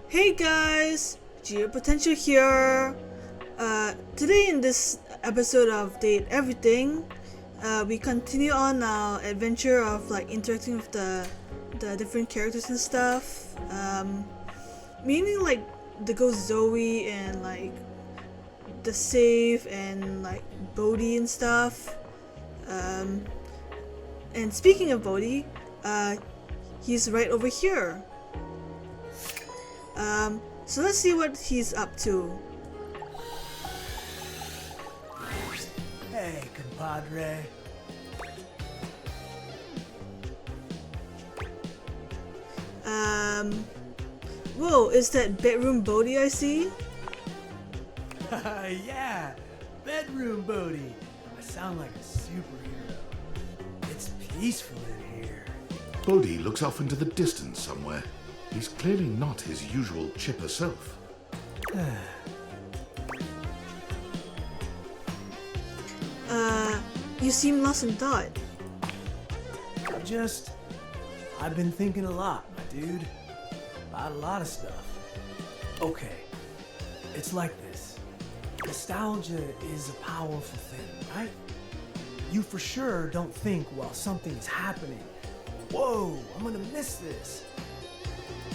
Hey guys, Geo Potential here. Today in this episode of Date Everything, we continue on our adventure of like interacting with the different characters and stuff. Meaning like the ghost Zoe and like the Save and like Bodhi and stuff. And speaking of Bodhi, he's right over here. So let's see what he's up to. Hey, compadre. Whoa, is that bedroom Bodhi I see? Yeah, bedroom Bodhi. I sound like a superhero. It's peaceful in here. Bodhi looks off into the distance somewhere. He's clearly not his usual chipper self. You seem lost in thought. I've been thinking a lot, my dude. About a lot of stuff. Okay, it's like this. Nostalgia is a powerful thing, right? You for sure don't think while something is happening, whoa, I'm gonna miss this.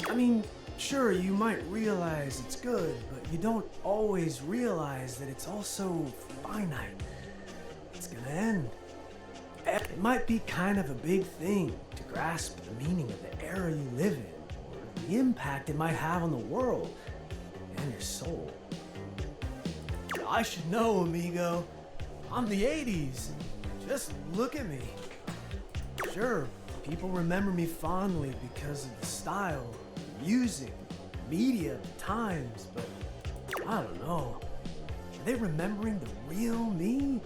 I mean, sure, you might realize it's good, but you don't always realize that it's also finite. It's gonna end. It might be kind of a big thing to grasp the meaning of the era you live in, or the impact it might have on the world and your soul. I should know, amigo. I'm the 80s. Just look at me. Sure, people remember me fondly because of the style, music, media, times, but I don't know. Are they remembering the real me?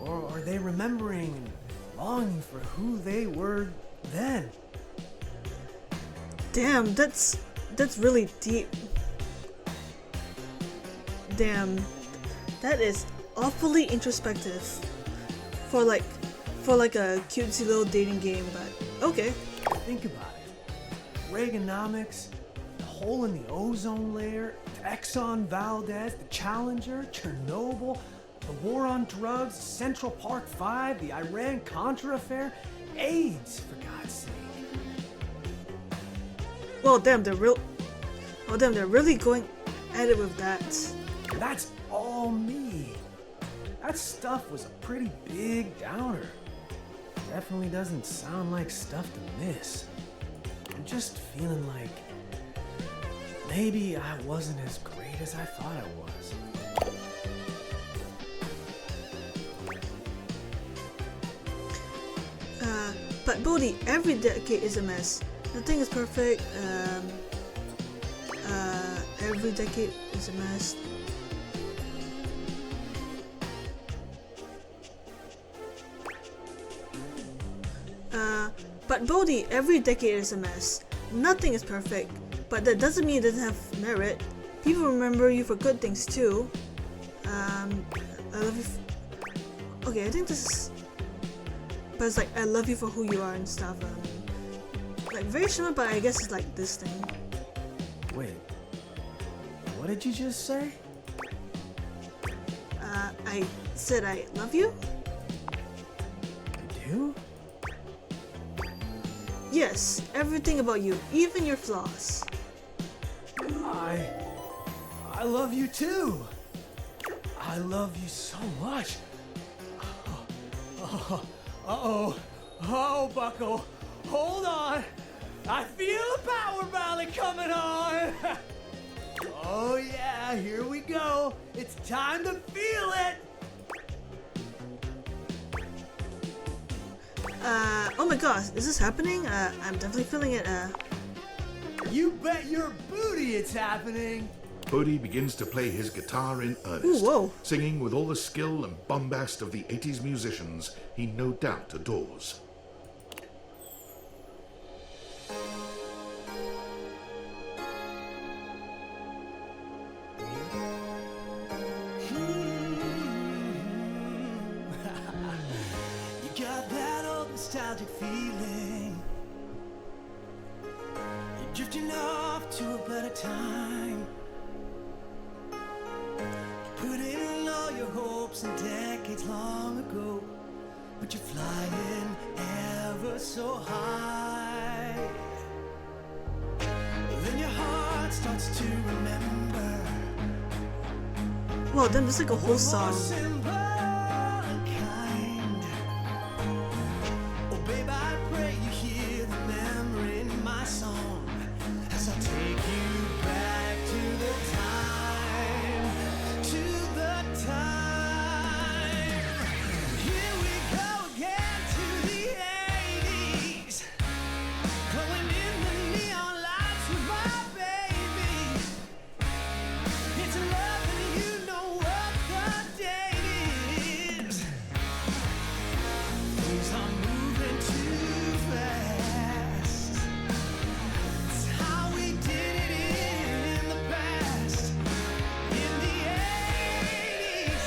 Or are they remembering and longing for who they were then? Damn, that's really deep. Damn, that is awfully introspective for like a cutesy little dating game, but okay. Think about it. Reaganomics, the hole in the ozone layer, Exxon Valdez, the Challenger, Chernobyl, the war on drugs, Central Park 5, the Iran-Contra affair, AIDS, for God's sake. Well, damn, they're really going at it with that. That's all me. That stuff was a pretty big downer. Definitely doesn't sound like stuff to miss. I'm just feeling like maybe I wasn't as great as I thought I was. But Bodhi, every decade is a mess. Nothing is perfect. Every decade is a mess. But Bodhi, every decade is a mess. Nothing is perfect, but that doesn't mean it doesn't have merit. People remember you for good things too. I love you. Okay, I think this is. But it's like I love you for who you are and stuff. Like very similar, but I guess it's like this thing. Wait, what did you just say? I said I love you. You do? Yes, everything about you, even your flaws. I love you too. I love you so much. Oh, Bucko, hold on. I feel a power rally coming on. Oh yeah, here we go. It's time to feel it. Oh my gosh, is this happening? I'm definitely feeling it. You bet your booty it's happening. Bodhi begins to play his guitar in earnest, Ooh, whoa. singing with all the skill and bombast of the 80s musicians he no doubt adores. You got that old nostalgic feeling. You're drifting off to a better time. Put in all your hopes and decades long ago, but you're flying ever so high. Then your heart starts to remember. Well, then there's like a whole song. Simple and kind. Oh, babe, I pray you hear the memory in my song as I take you back to the time, Here we go again to the 80s, glowing in the neon lights with my baby. It's love and you know what the date is. Things are moving too fast. It's how we did it in the past, in the 80s.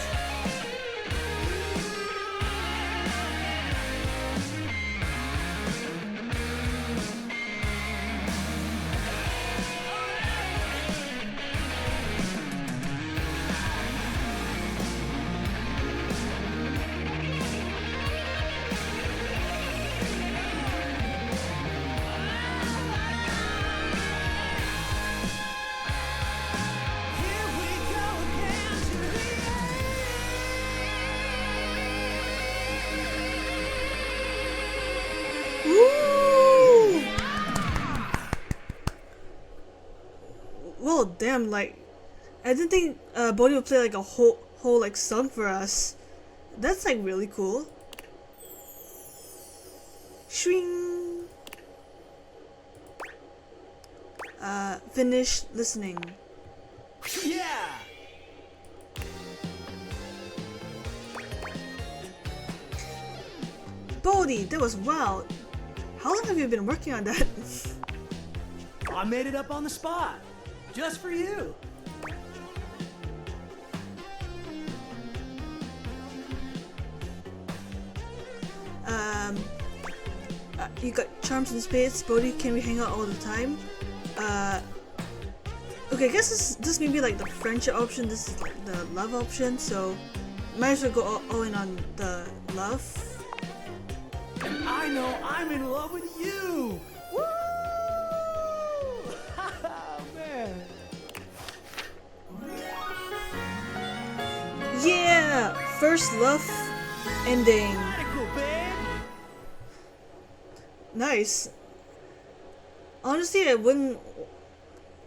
Here we go again to the 80s. Woo! Well, damn, like, I didn't think Bodhi would play like a whole like song for us. That's like really cool. Shwing! Finish listening. Yeah! Bodhi, that was wild. How long have you been working on that? I made it up on the spot, just for you. You got charms and spades. Bodhi, can we hang out all the time? Okay, I guess this may be like the friendship option. This is like the love option, so might as well go all in on the love. And I know I'm in love with you. Woo! Man. Yeah! First love ending. Radical, babe. Nice. Honestly, I wouldn't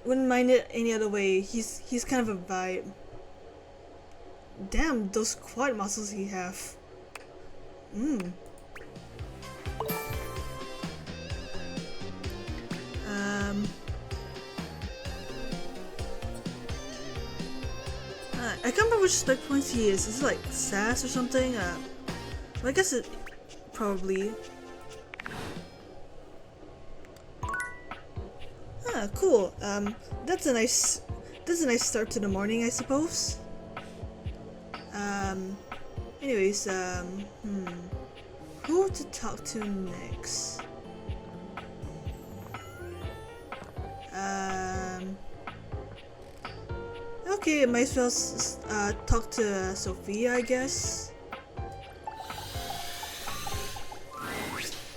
mind it any other way. He's kind of a vibe. Damn, those quad muscles he have. I can't remember which spec points he is. Is it like sass or something? Well, I guess it probably. Cool. That's a nice start to the morning, I suppose. Anyways, who to talk to next? Okay, I might as well talk to Sophia, I guess.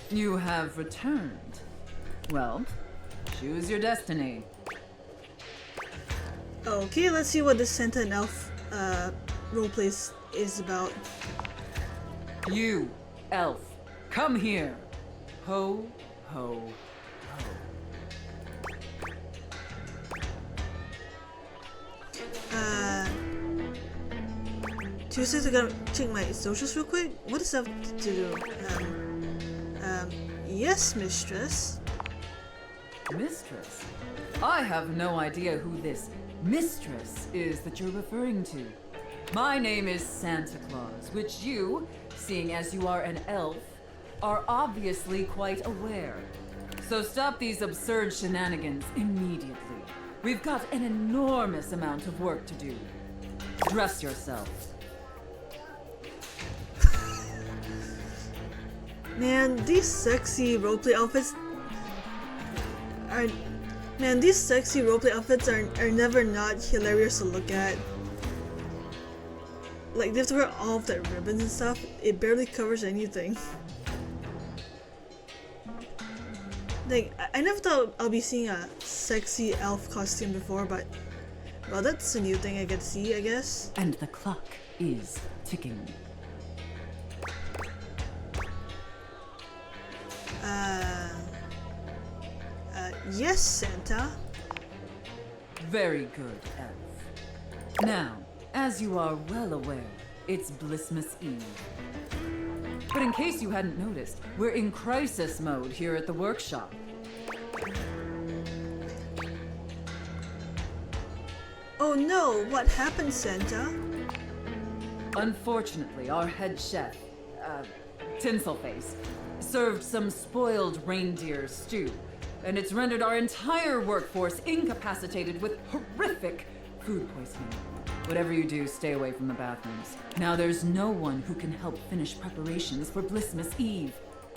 You have returned. Well, choose your destiny. Okay, let's see what this Santa and Elf roleplay is about. You, elf, come here. Ho, ho, ho. Tuesdays I gotta check my socials real quick. What does that have to do? Yes, mistress. Mistress? I have no idea who this mistress is that you're referring to. My name is Santa Claus, which you, seeing as you are an elf, are obviously quite aware. So stop these absurd shenanigans immediately. We've got an enormous amount of work to do. Dress yourself. Man, these sexy roleplay outfits are Man, these sexy roleplay outfits are never not hilarious to look at. Like, they have to wear all of that ribbons and stuff. It barely covers anything. Like, I never thought I'll be seeing a sexy elf costume before, but well, that's a new thing I get to see, I guess. And the clock is ticking. Yes, Santa. Very good, Elf. Now, as you are well aware, it's Blissmas Eve. But in case you hadn't noticed, we're in crisis mode here at the workshop. Oh no, what happened, Santa? Unfortunately, our head chef, Tinselface, served some spoiled reindeer stew, and it's rendered our entire workforce incapacitated with horrific food poisoning. Whatever you do, stay away from the bathrooms. Now there's no one who can help finish preparations for Blissmas Eve.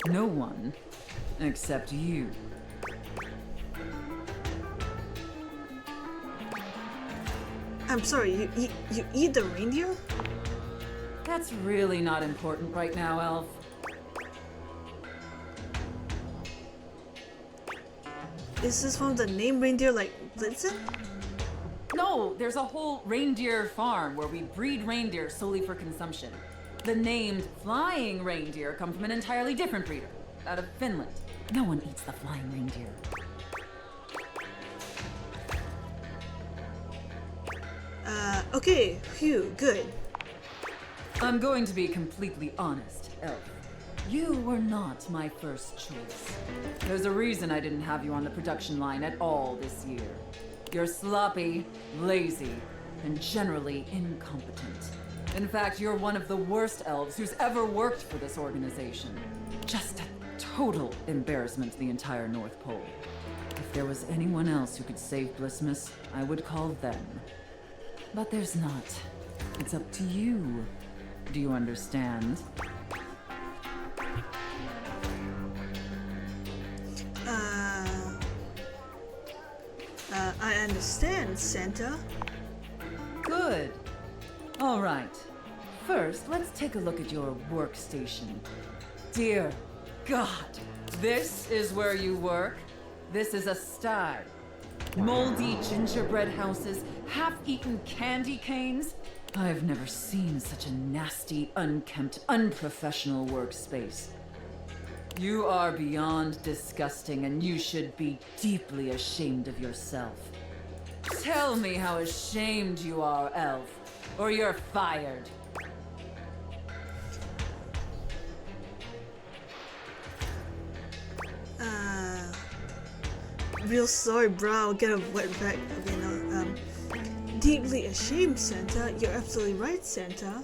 No one, except you. I'm sorry, you eat the reindeer? That's really not important right now, Elf. Is this one of the name reindeer like Blitzen? No, there's a whole reindeer farm where we breed reindeer solely for consumption. The named flying reindeer come from an entirely different breeder, out of Finland. No one eats the flying reindeer. Okay, phew, good. I'm going to be completely honest, Elf. You were not my first choice. There's a reason I didn't have you on the production line at all this year. You're sloppy, lazy, and generally incompetent. In fact, you're one of the worst elves who's ever worked for this organization. Just a total embarrassment to the entire North Pole. If there was anyone else who could save Blissmas, I would call them. But there's not. It's up to you. Do you understand? I understand, Santa. Good. All right. First, let's take a look at your workstation. Dear God, this is where you work? This is a sty. Moldy gingerbread houses, half-eaten candy canes. I've never seen such a nasty, unkempt, unprofessional workspace. You are beyond disgusting, and you should be deeply ashamed of yourself. Tell me how ashamed you are, Elf, or you're fired. Real sorry, bro. I'll get a wet back. Okay, no, deeply ashamed, Santa. You're absolutely right, Santa.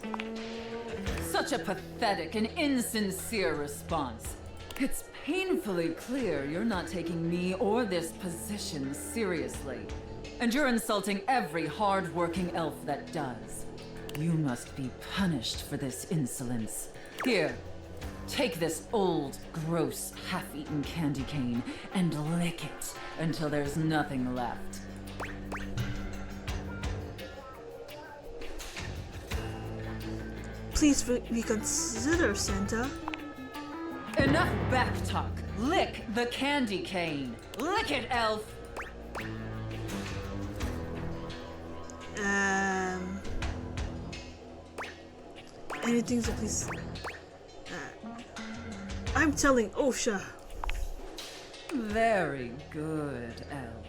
Such a pathetic and insincere response. It's painfully clear you're not taking me or this position seriously. And you're insulting every hard-working elf that does. You must be punished for this insolence. Here, take this old, gross, half-eaten candy cane and lick it until there's nothing left. Please reconsider, Santa. Enough backtalk. Lick the candy cane. Lick it, Elf. Anything, so please. I'm telling Osha. Very good, Elf.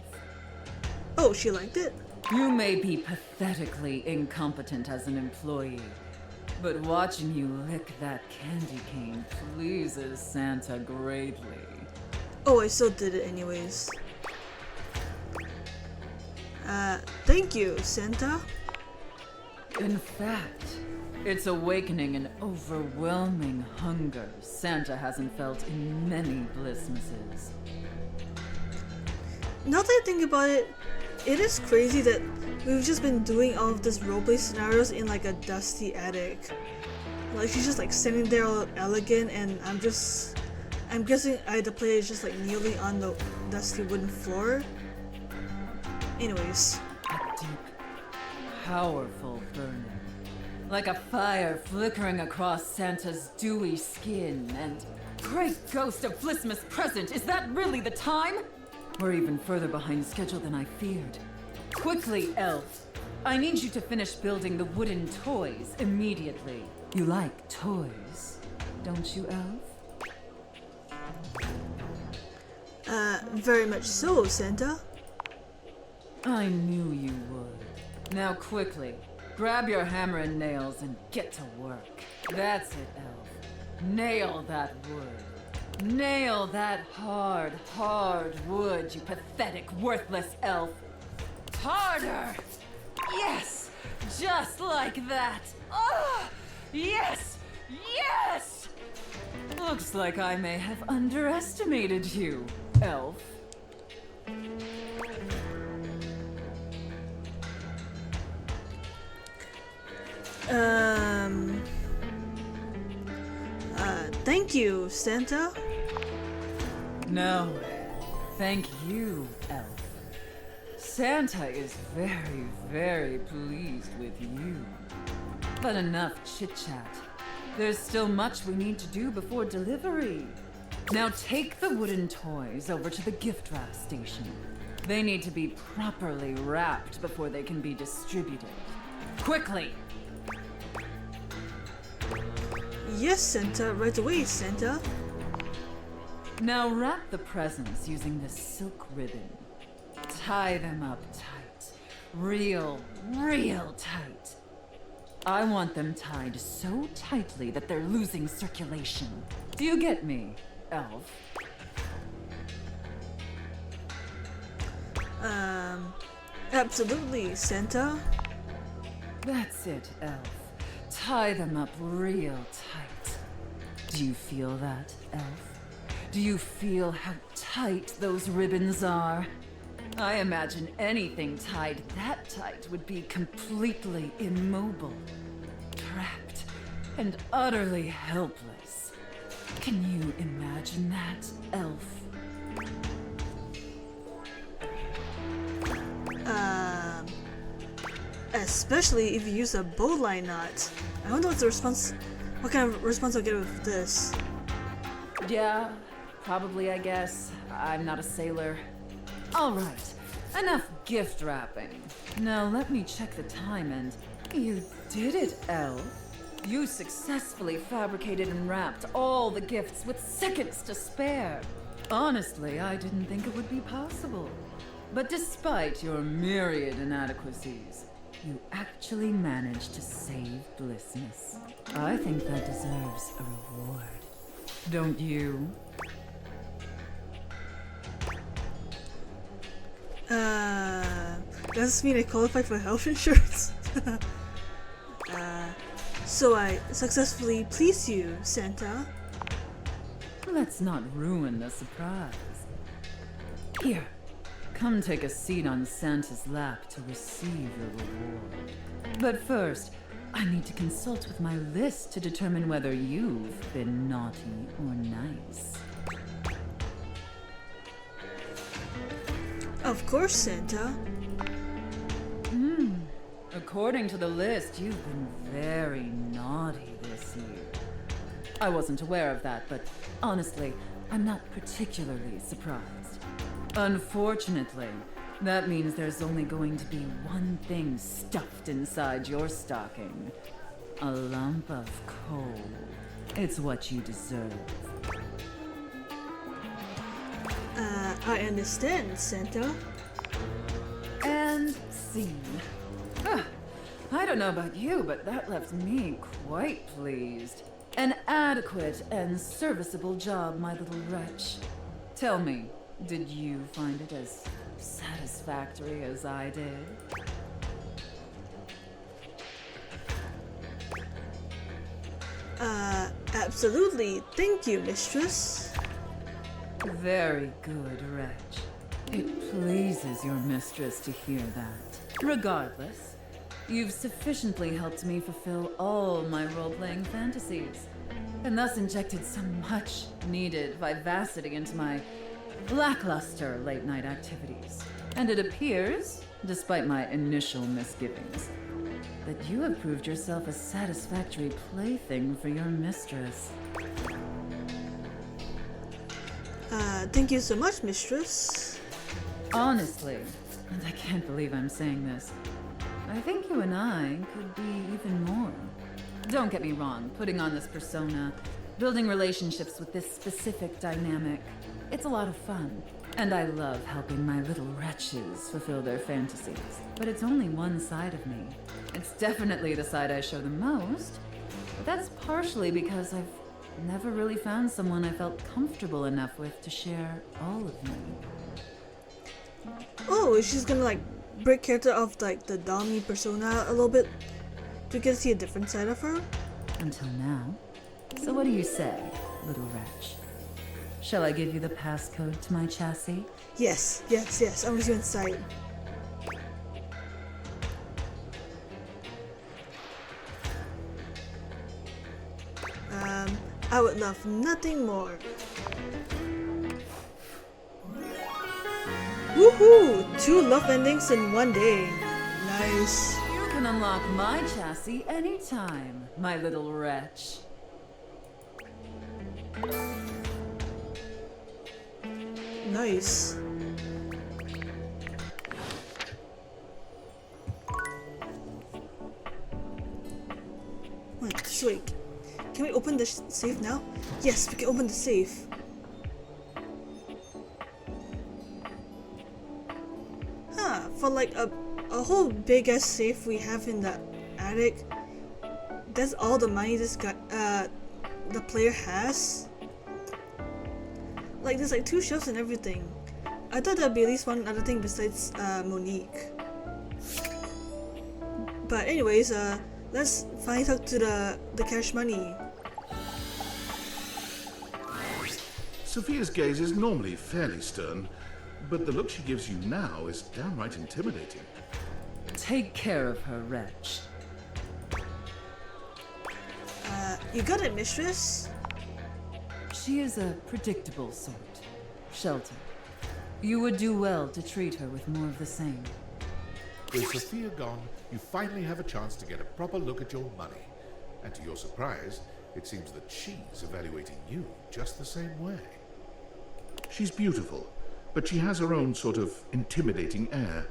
Oh, she liked it? You may be pathetically incompetent as an employee, but watching you lick that candy cane pleases Santa greatly. Oh, I still did it anyways. Thank you, Santa. In fact, it's awakening an overwhelming hunger Santa hasn't felt in many Blissmases. Now that I think about it, it is crazy that we've just been doing all of this roleplay scenarios in like a dusty attic. Like she's just like sitting there all elegant, and I'm guessing the player is just like kneeling on the dusty wooden floor. Anyways. A deep, powerful burning. Like a fire flickering across Santa's dewy skin and... Great ghost of Blissmas present, is that really the time? We're even further behind schedule than I feared. Quickly, Elf. I need you to finish building the wooden toys immediately. You like toys, don't you, Elf? Very much so, Santa. I knew you would. Now quickly, grab your hammer and nails and get to work. That's it, Elf. Nail that wood. Nail that hard, hard wood, you pathetic, worthless elf. Harder! Yes! Just like that! Ah! Yes! Yes! Looks like I may have underestimated you, elf. Thank you, Santa. No, thank you, elf. Santa is very, very pleased with you. But enough chit-chat. There's still much we need to do before delivery. Now take the wooden toys over to the gift wrap station. They need to be properly wrapped before they can be distributed. Quickly! Yes, Santa. Right away, Santa. Now wrap the presents using this silk ribbon. Tie them up tight. Real tight. I want them tied so tightly that they're losing circulation. Do you get me, elf? Absolutely, Santa. That's it, elf. Tie them up real tight. Do you feel that, elf? Do you feel how tight those ribbons are? I imagine anything tied that tight would be completely immobile, trapped, and utterly helpless. Can you imagine that, elf? Especially if you use a bowline knot. I wonder what kind of response I'll get with this. Yeah, probably, I guess. I'm not a sailor. All right, enough gift wrapping. Now let me check the time and... You did it, elf. You successfully fabricated and wrapped all the gifts with seconds to spare. Honestly, I didn't think it would be possible. But despite your myriad inadequacies, you actually managed to save Blissmas. I think that deserves a reward. Don't you? Does this mean I qualify for health insurance? So I successfully please you, Santa. Let's not ruin the surprise. Here, come take a seat on Santa's lap to receive your reward. But first, I need to consult with my list to determine whether you've been naughty or nice. Of course, Santa. According to the list, you've been very naughty this year. I wasn't aware of that, but honestly, I'm not particularly surprised. Unfortunately, that means there's only going to be one thing stuffed inside your stocking. A lump of coal. It's what you deserve. I understand, Santa. And scene. I don't know about you, but that left me quite pleased. An adequate and serviceable job, my little wretch. Tell me, did you find it as satisfactory as I did? Absolutely. Thank you, mistress. Very good, wretch. It pleases your mistress to hear that. Regardless, you've sufficiently helped me fulfill all my role-playing fantasies, and thus injected some much-needed vivacity into my lackluster late-night activities. And it appears despite my initial misgivings. But you have proved yourself a satisfactory plaything for your mistress. Thank you so much, mistress. Honestly, and I can't believe I'm saying this, I think you and I could be even more. Don't get me wrong, putting on this persona, building relationships with this specific dynamic, it's a lot of fun. And I love helping my little wretches fulfill their fantasies. But it's only one side of me. It's definitely the side I show the most, but that's partially because I've never really found someone I felt comfortable enough with to share all of me. Oh, she's gonna like break character of like the Dami persona a little bit to get to see a different side of her. Until now. So what do you say, little wretch? Shall I give you the passcode to my chassis? Yes. I want to see inside. I would love nothing more. Woohoo! 2 love endings in one day. Nice. You can unlock my chassis anytime, my little wretch. Nice. Wait, wait. Can we open the safe now? Yes, we can open the safe. Huh, for like a whole big ass safe we have in the attic. That's all the money this guy, the player has? Like, there's like 2 shelves and everything. I thought there'd be at least one other thing besides Monique. But anyways, let's finally talk to the cash money. Sophia's gaze is normally fairly stern, but the look she gives you now is downright intimidating. Take care of her, wretch. You got it, mistress? She is a predictable sort. Sheltered. You would do well to treat her with more of the same. With Sophia gone, you finally have a chance to get a proper look at your money. And to your surprise, it seems that she's evaluating you just the same way. She's beautiful, but she has her own sort of intimidating air.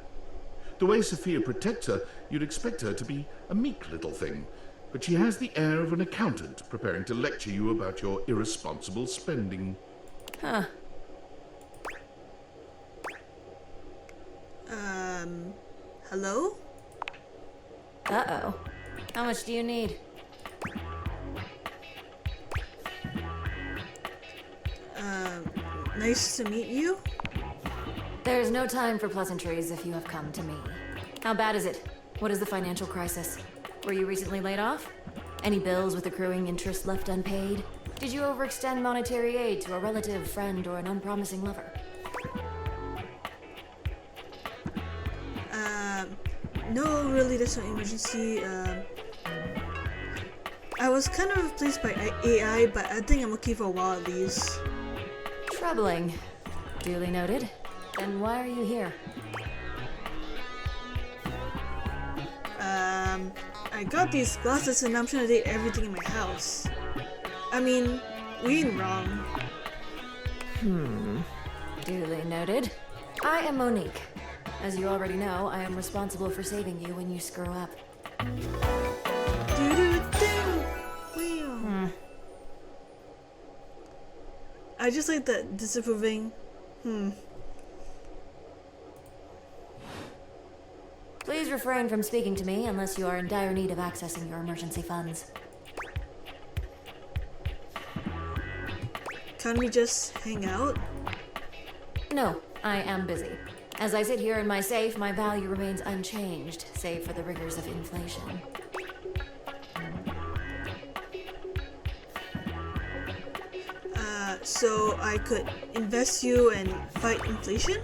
The way Sophia protects her, you'd expect her to be a meek little thing, but she has the air of an accountant preparing to lecture you about your irresponsible spending. Huh. Hello? Uh-oh. How much do you need? Nice to meet you. There's no time for pleasantries if you have come to me. How bad is it? What is the financial crisis? Were you recently laid off? Any bills with accruing interest left unpaid? Did you overextend monetary aid to a relative, friend, or an unpromising lover? No, really, there's no emergency. I was kind of replaced by AI, but I think I'm okay for a while at least. Troubling. Duly noted. Then why are you here? I got these glasses and I'm trying to date everything in my house. I mean, we ain't wrong. Duly noted. I am Monique. As you already know, I am responsible for saving you when you screw up. I just like that disapproving. Please refrain from speaking to me unless you are in dire need of accessing your emergency funds. Can't we just hang out? No, I am busy. As I sit here in my safe, my value remains unchanged, save for the rigors of inflation. So I could invest you and fight inflation?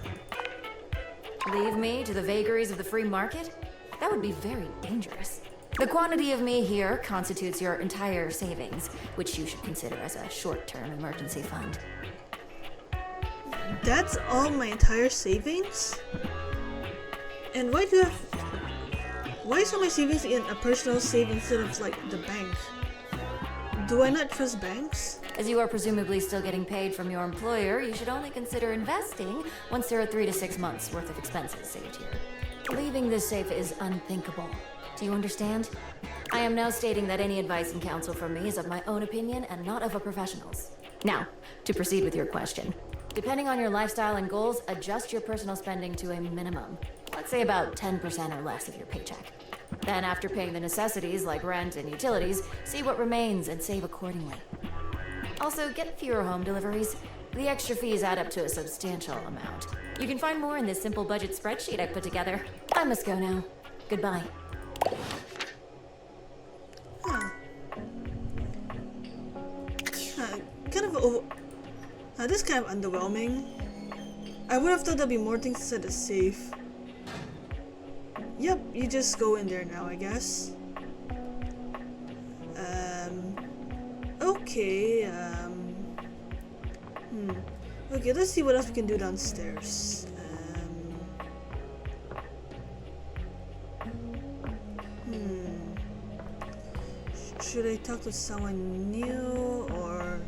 Leave me to the vagaries of the free market? That would be very dangerous. The quantity of me here constitutes your entire savings, which you should consider as a short-term emergency fund. That's all my entire savings? And why is all my savings in a personal save instead of like the bank? Do I not trust banks? As you are presumably still getting paid from your employer, you should only consider investing once there are 3 to 6 months worth of expenses saved here. Leaving this safe is unthinkable. Do you understand? I am now stating that any advice and counsel from me is of my own opinion and not of a professional's. Now, to proceed with your question. Depending on your lifestyle and goals, adjust your personal spending to a minimum. Let's say about 10% or less of your paycheck. Then after paying the necessities like rent and utilities, see what remains and save accordingly. Also, get fewer home deliveries. The extra fees add up to a substantial amount. You can find more in this simple budget spreadsheet I put together. I must go now. Goodbye. This is kind of underwhelming. I would have thought there'd be more things inside the safe. Yep, you just go in there now, I guess. Okay, Okay, let's see what else we can do downstairs. Should I talk to someone new or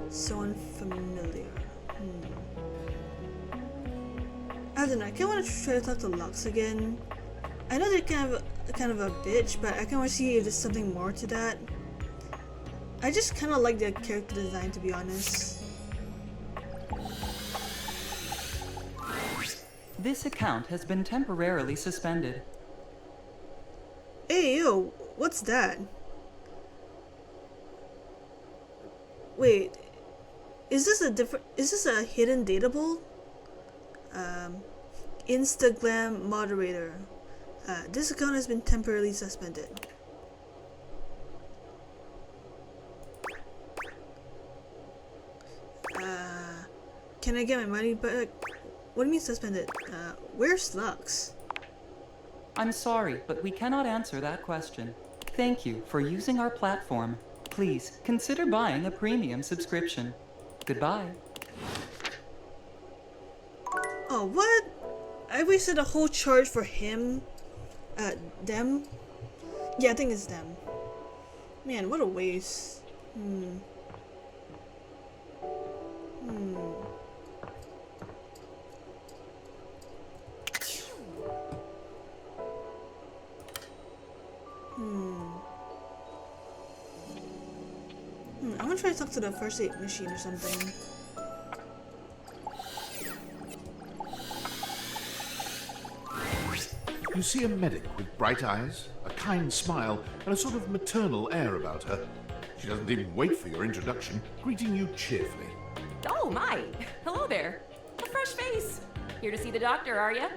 someone familiar? I don't know. I kind of want to try to talk to Lux again. I know they're kind of a bitch, but I kind of want to see if there's something more to that. I just kind of like their character design, to be honest. This account has been temporarily suspended. Hey, yo, what's that? Wait, is this a hidden dateable? Instagram moderator. This account has been temporarily suspended. Can I get my money back? What do you mean suspended? Where's Lux? I'm sorry, but we cannot answer that question. Thank you for using our platform. Please consider buying a premium subscription. Goodbye. Oh, what? I wasted a whole charge for him. Them? Yeah, I think it's them. Man, what a waste. I'm gonna try to talk to the first aid machine or something. You see a medic with bright eyes, a kind smile, and a sort of maternal air about her. She doesn't even wait for your introduction, greeting you cheerfully. Oh my! Hello there! A fresh face! Here to see the doctor, are ya?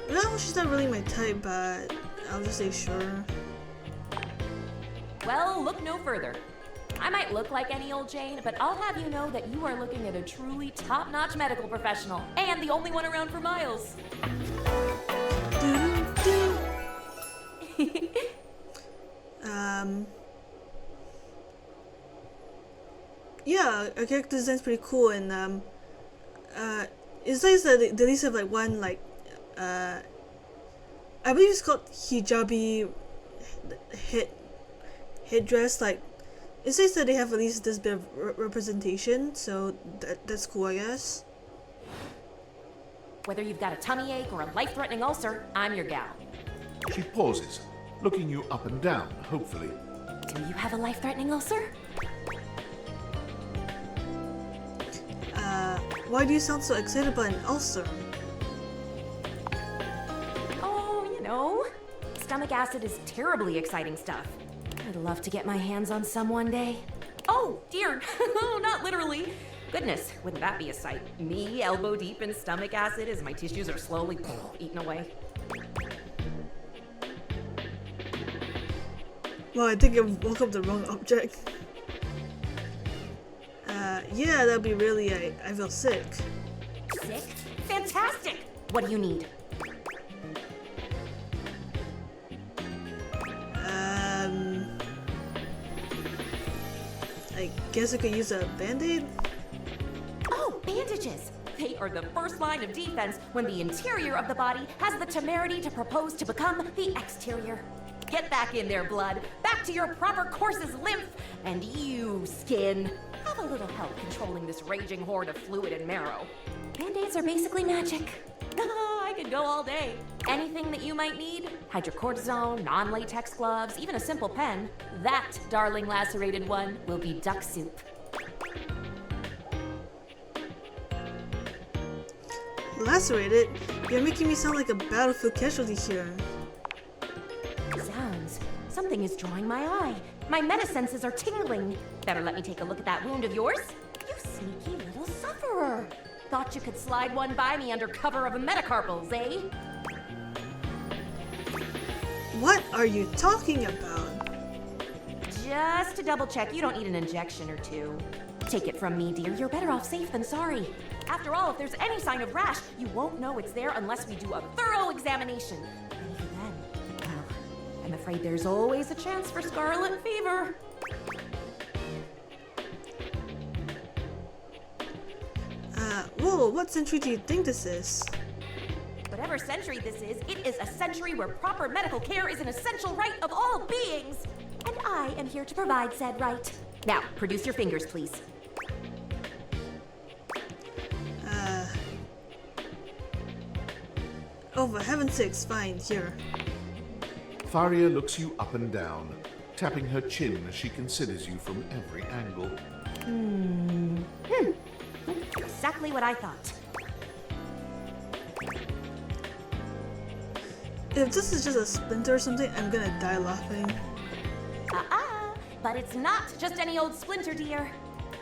Well, she's not really my type, but I'll just say sure. Well, look no further. I might look like any old Jane, but I'll have you know that you are looking at a truly top-notch medical professional, and the only one around for miles. Yeah, our character design's pretty cool, and it's nice that they at least have like one like I believe it's called hijabi headdress. Like, it's nice that they have at least this bit of representation, so that's cool, I guess. Whether you've got a tummy ache or a life-threatening ulcer, I'm your gal. She pauses, looking you up and down, hopefully. Do you have a life-threatening ulcer? Why do you sound so excited about an ulcer? Oh, you know, stomach acid is terribly exciting stuff. I'd love to get my hands on some one day. Oh, dear. Not literally. Goodness, wouldn't that be a sight? Me, elbow deep in stomach acid as my tissues are slowly eaten away. Well, I think I woke up the wrong object. Yeah, that'd be really, I feel sick. Sick? Fantastic! What do you need? I guess I could use a band-aid? bandages. They are the first line of defense when the interior of the body has the temerity to propose to become the exterior. Get back in there, blood. Back to your proper course's lymph. And you, skin, have a little help controlling this raging horde of fluid and marrow. Band-aids are basically magic. I could go all day. Anything that you might need, hydrocortisone, non-latex gloves, even a simple pen, that, darling lacerated one, will be duck soup. Lacerated? You're making me sound like a battlefield casualty here. Zounds, something is drawing my eye. My metasenses are tingling. Better let me take a look at that wound of yours. You sneaky little sufferer. Thought you could slide one by me under cover of metacarpals, eh? What are you talking about? Just to double check, you don't need an injection or two. Take it from me, dear, you're better off safe than sorry. After all, if there's any sign of rash, you won't know it's there unless we do a thorough examination. And even then, well, I'm afraid there's always a chance for scarlet fever. Whoa, what century do you think this is? Whatever century this is, it is a century where proper medical care is an essential right of all beings. And I am here to provide said right. Now, produce your fingers, please. Oh, for heaven's sakes, fine, here. Faria looks you up and down, tapping her chin as she considers you from every angle. Exactly what I thought. If this is just a splinter or something, I'm gonna die laughing. But it's not just any old splinter, dear.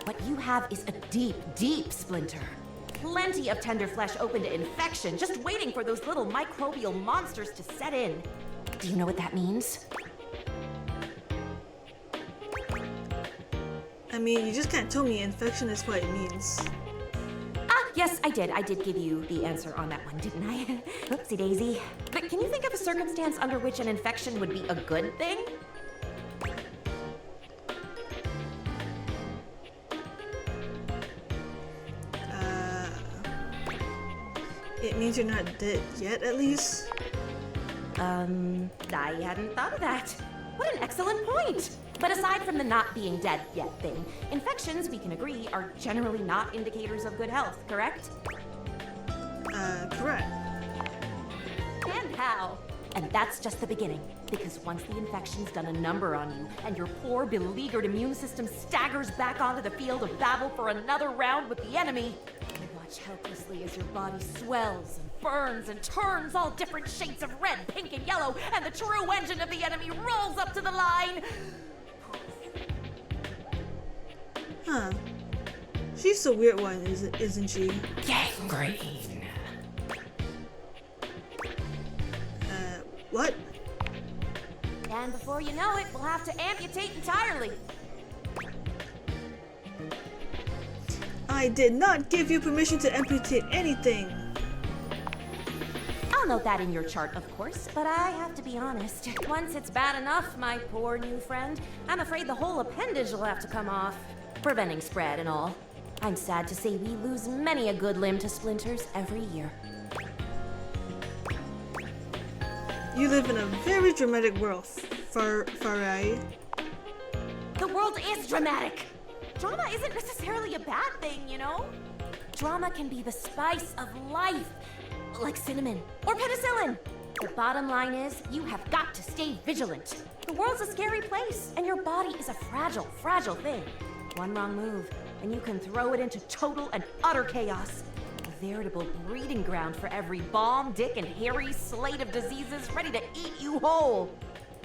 What you have is a deep, deep splinter. Plenty of tender flesh open to infection, just waiting for those little microbial monsters to set in. Do you know what that means? I mean, you just can't tell me infection is what it means. Yes, I did. I did give you the answer on that one, didn't I? Oopsie daisy. But can you think of a circumstance under which an infection would be a good thing? It means you're not dead yet, at least? I hadn't thought of that. What an excellent point! But aside from the not being dead yet thing, infections, we can agree, are generally not indicators of good health, correct? Correct. And how? And that's just the beginning. Because once the infection's done a number on you, and your poor, beleaguered immune system staggers back onto the field of battle for another round with the enemy, you watch helplessly as your body swells and burns and turns all different shades of red, pink, and yellow, and the true engine of the enemy rolls up to the line. Huh. She's the weird one, isn't she? Gangrene. What? And before you know it, we'll have to amputate entirely. I did not give you permission to amputate anything. I'll note that in your chart, of course, but I have to be honest. Once it's bad enough, my poor new friend, I'm afraid the whole appendage will have to come off. Preventing spread and all. I'm sad to say we lose many a good limb to splinters every year. You live in a very dramatic world, Farai. The world is dramatic. Drama isn't necessarily a bad thing, you know? Drama can be the spice of life, like cinnamon or penicillin. The bottom line is, you have got to stay vigilant. The world's a scary place, and your body is a fragile, fragile thing. One wrong move, and you can throw it into total and utter chaos. A veritable breeding ground for every bomb, dick, and hairy slate of diseases ready to eat you whole.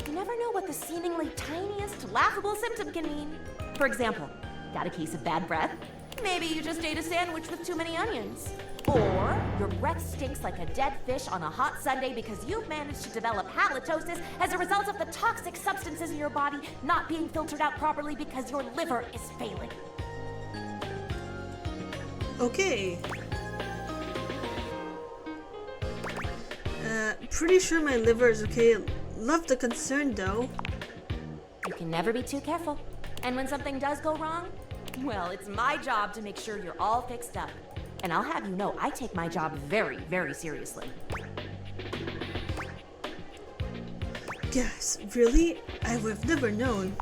You never know what the seemingly tiniest, laughable symptom can mean. For example, got a case of bad breath? Maybe you just ate a sandwich with too many onions. Or your breath stinks like a dead fish on a hot Sunday because you've managed to develop halitosis as a result of the toxic substances in your body not being filtered out properly because your liver is failing. Okay. Pretty sure my liver is okay. Love the concern though. You can never be too careful. And when something does go wrong, well, it's my job to make sure you're all fixed up. And I'll have you know, I take my job very, very seriously. Yes, really? I would have never known.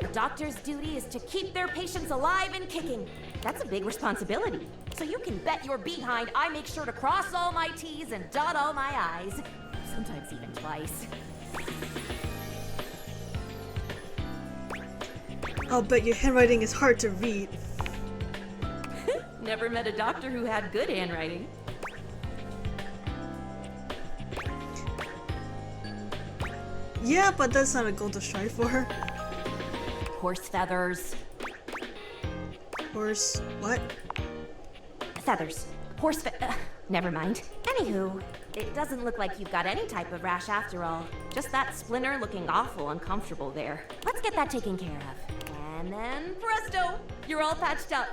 A doctor's duty is to keep their patients alive and kicking. That's a big responsibility. So you can bet your behind I make sure to cross all my T's and dot all my I's. Sometimes even twice. I'll bet your handwriting is hard to read. Never met a doctor who had good handwriting. Yeah, but that's not a goal to strive for. Horse feathers. Horse, what? Feathers. Never mind. Anywho, it doesn't look like you've got any type of rash after all. Just that splinter looking awful uncomfortable there. Let's get that taken care of. And then presto! You're all patched up.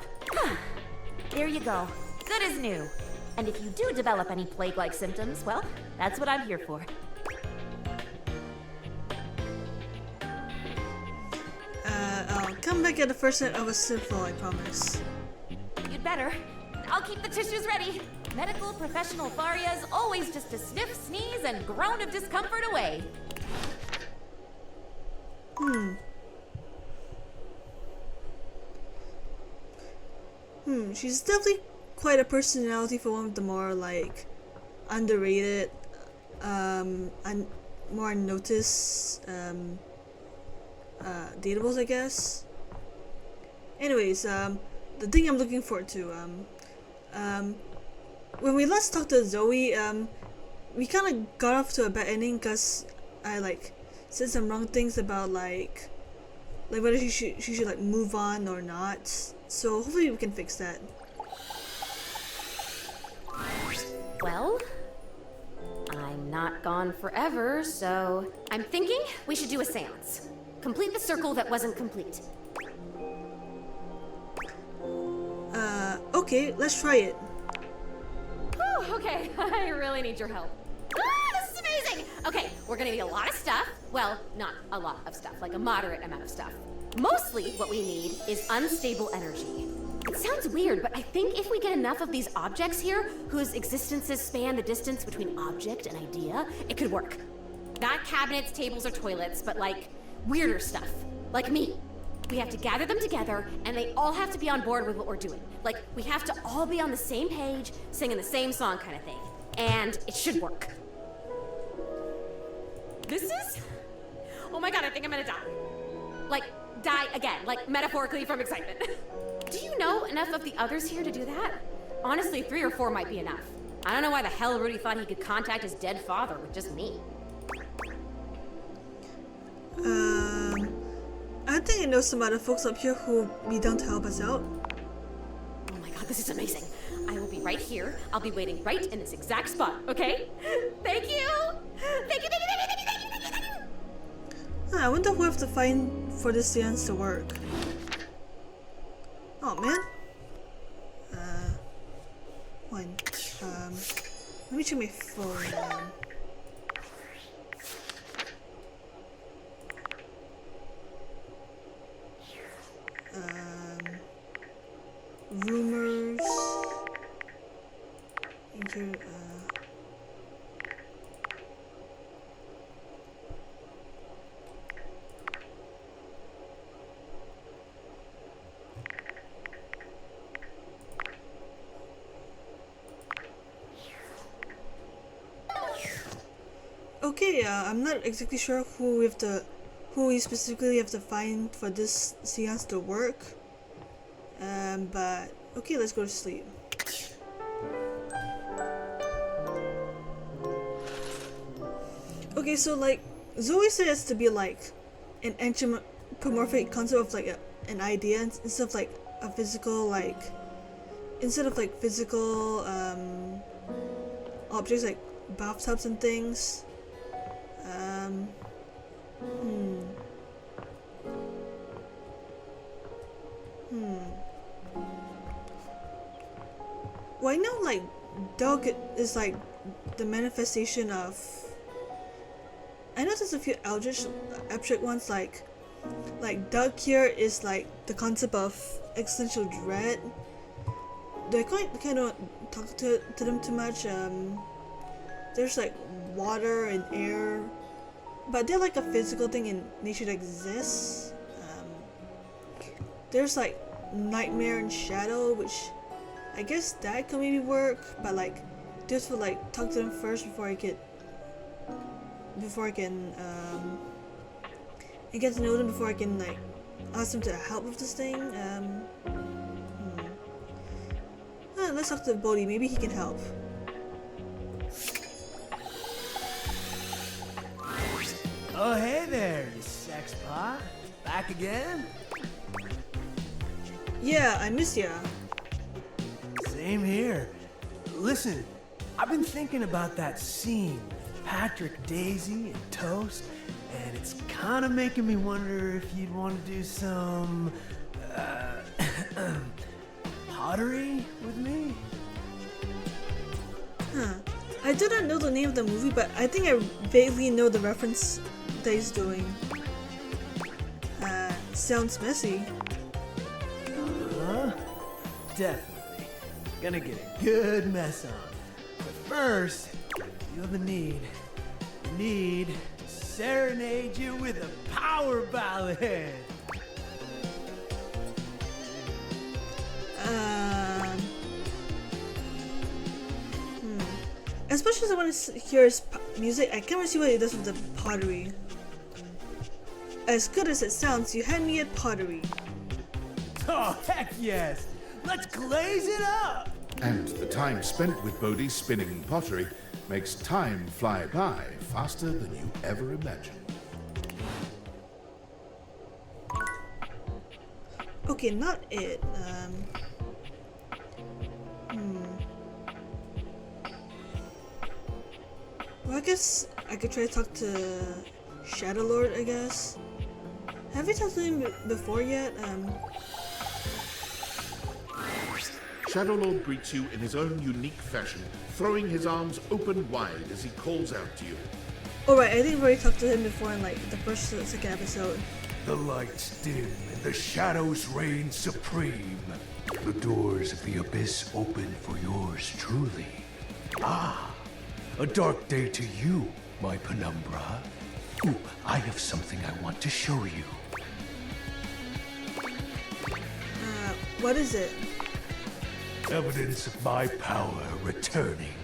There you go. Good as new. And if you do develop any plague-like symptoms, well, that's what I'm here for. I'll come back at the first night of a sniffle, I promise. You'd better. I'll keep the tissues ready. Medical professional Faria's always just a sniff, sneeze, and groan of discomfort away. She's definitely quite a personality for one of the more, like, underrated, more unnoticed, dateables, I guess. Anyways, the thing I'm looking forward to, when we last talked to Zoe, we kind of got off to a bad ending because I, like, said some wrong things about, like whether she should, like, move on or not. So hopefully we can fix that. Well, I'm not gone forever, so I'm thinking we should do a seance. Complete the circle that wasn't complete. Okay, let's try it. Whew, okay, I really need your help. Ah, this is amazing! Okay, we're gonna need a lot of stuff. Well, not a lot of stuff, like a moderate amount of stuff. Mostly what we need is unstable energy. It sounds weird, but I think if we get enough of these objects here, whose existences span the distance between object and idea, it could work. Not cabinets, tables, or toilets, but like weirder stuff. Like me. We have to gather them together, and they all have to be on board with what we're doing. Like, we have to all be on the same page, singing the same song kind of thing. And it should work. This is... Oh my god, I think I'm gonna die. Like, die again, like metaphorically from excitement. Do you know enough of the others here to do that? Honestly, 3 or 4 might be enough. I don't know why the hell Rudy thought he could contact his dead father with just me. I think I know some other folks up here who will be down to help us out. Oh my god, this is amazing. I will be right here. I'll be waiting right in this exact spot, okay? Thank you! Thank you, thank you, thank you, thank you, thank you, thank you! I wonder who I have to find for this seance to work. Oh man. One. Let me check my phone. Rumors. Okay, I'm not exactly sure who we specifically have to find for this seance to work. But okay, let's go to sleep. Okay, so like Zoe said it's to be like an anthropomorphic concept of like an idea instead of like a physical physical objects like bathtubs and things. Well, I know like dog is like the manifestation of. I know there's a few abstract ones like Doug here is like the concept of existential dread. I kind of talk to them too much. There's like water and air, but they're like a physical thing in nature that exists. There's like nightmare and shadow, which I guess that could maybe work, but like just to like talk to them first before I can get to know them, before I can like ask them to help with this thing. Let's talk to Bodhi. Maybe he can help. Oh, hey there, you sex pot. Back again? Yeah, I miss ya. Same here. Listen, I've been thinking about that scene with Patrick, Daisy, and Toast, and it's kind of making me wonder if you'd want to do some pottery with me? I do not know the name of the movie, but I think I vaguely know the reference that he's doing. Sounds messy. Definitely. Gonna get a good mess on. But first, feel the need to serenade you with a power ballad. Especially when I hear his music, I can't really see what he does with the pottery. As good as it sounds, you hand me a pottery. Oh, heck yes! Let's glaze it up! And the time spent with Bodhi spinning pottery makes time fly by faster than you ever imagined. Okay, not it. Well, I guess I could try to talk to Shadow Lord, I guess. Have you talked to him before yet? Shadow Lord greets you in his own unique fashion, throwing his arms open wide as he calls out to you. Alright, I think I've already talked to him before in like the first or second episode. The lights dim and the shadows reign supreme. The doors of the abyss open for yours truly. Ah, a dark day to you, my penumbra. Ooh, I have something I want to show you. What is it? Evidence of my power returning.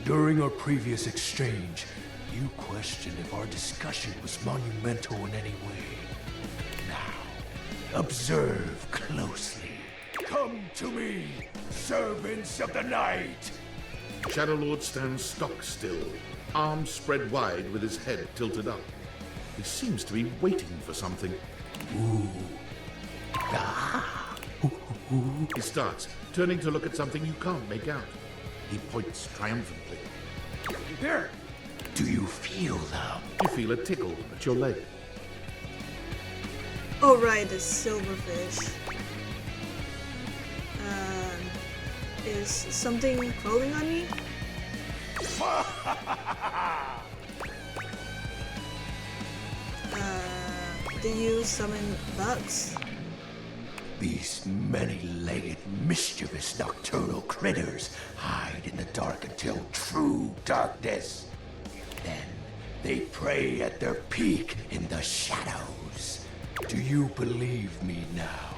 During our previous exchange, you questioned if our discussion was monumental in any way. Now, observe closely. Come to me, servants of the night! Shadow Lord stands stock still, arms spread wide with his head tilted up. He seems to be waiting for something. Ooh. Ah. He starts, turning to look at something you can't make out. He points triumphantly. There. Do you feel them? You feel a tickle at your leg. Oh right, the silverfish. Is something crawling on me? Do you summon bugs? These many-legged, mischievous nocturnal critters hide in the dark until true darkness. Then they prey at their peak in the shadows. Do you believe me now?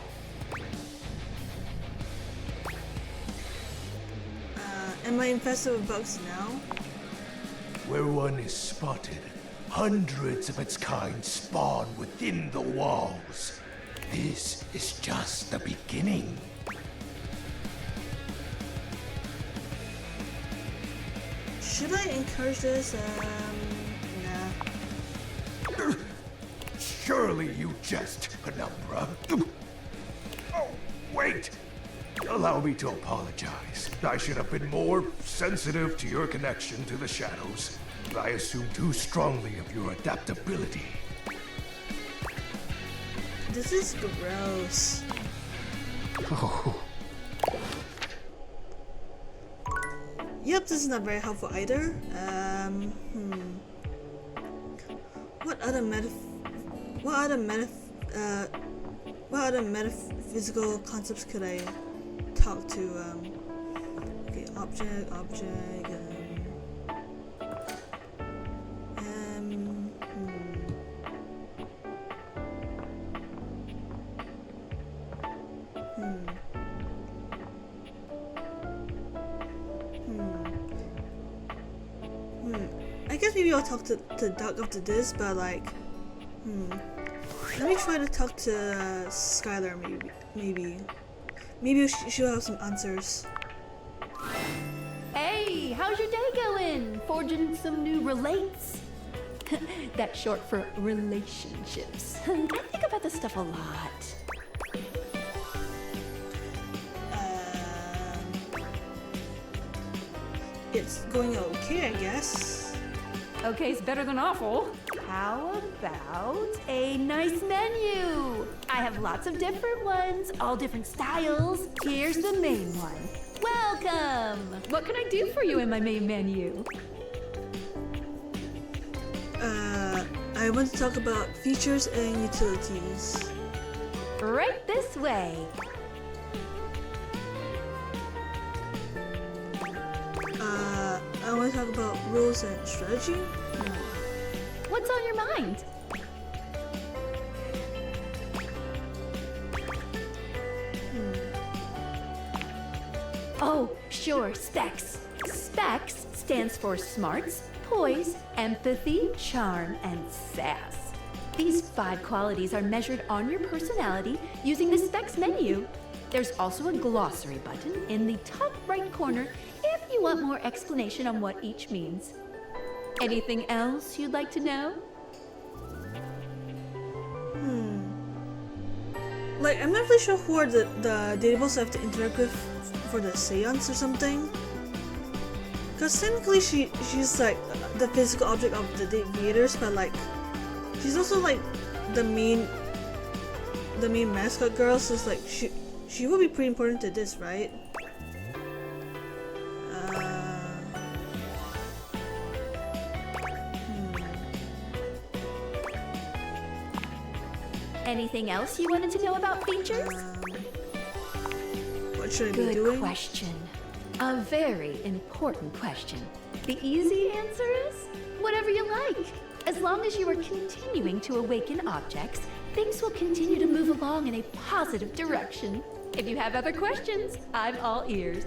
Am I infested with bugs now? Where one is spotted, hundreds of its kind spawn within the walls. This is just the beginning. Should I encourage this? Nah. Surely you jest, Penumbra. Oh, wait! Allow me to apologize. I should have been more sensitive to your connection to the shadows. I assumed too strongly of your adaptability. This is gross. Oh. Yep, this is not very helpful either. What other metaphysical concepts could I talk to okay, object I guess maybe I'll talk to Duck after this, but like, let me try to talk to Skylar. Maybe she'll have some answers. Hey, how's your day going? Forging some new relates? That's short for relationships. I think about this stuff a lot. It's going okay, I guess. Okay's better than awful. How about a nice menu? I have lots of different ones, all different styles. Here's the main one. Welcome! What can I do for you in my main menu? I want to talk about features and utilities. Right this way. I want to talk about rules and strategy. What's on your mind? Oh, sure, specs. Specs stands for smarts, poise, empathy, charm, and sass. These 5 qualities are measured on your personality using the specs menu. There's also a glossary button in the top right corner if you want more explanation on what each means. Anything else you'd like to know? Like, I'm not really sure who are the dateables I have to interact with for the seance or something. Because technically she's like the physical object of the Dateviators, but like she's also like the main mascot girl, so it's like she will be pretty important to this, right? Anything else you wanted to know about features? What should I be doing? Good question. A very important question. The easy answer is whatever you like. As long as you are continuing to awaken objects, things will continue to move along in a positive direction. If you have other questions, I'm all ears.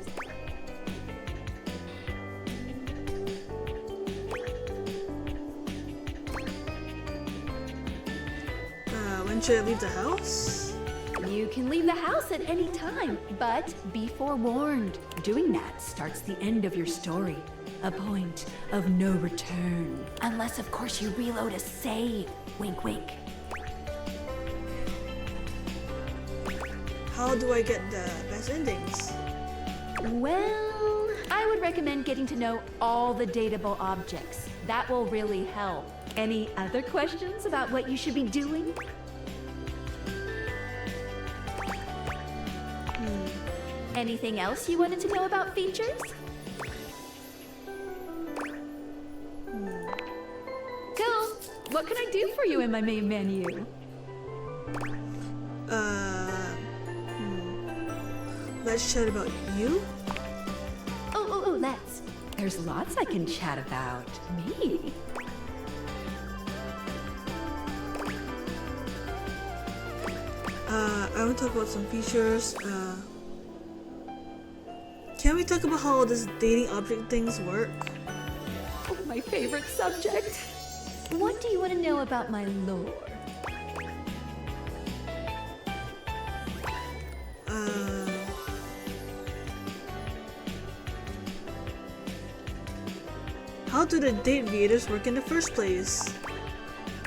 When should I leave the house? You can leave the house at any time, but be forewarned. Doing that starts the end of your story. A point of no return. Unless, of course, you reload a save. Wink, wink. How do I get the best endings? Well, I would recommend getting to know all the dateable objects. That will really help. Any other questions about what you should be doing? Anything else you wanted to know about features? Cool. What can I do for you in my main menu? Let's chat about you. Oh, let's. There's lots I can chat about. Me. I want to talk about some features. Can we talk about how this dating object things work? Oh, my favorite subject. What do you want to know about my lore? How do the Dateviators work in the first place?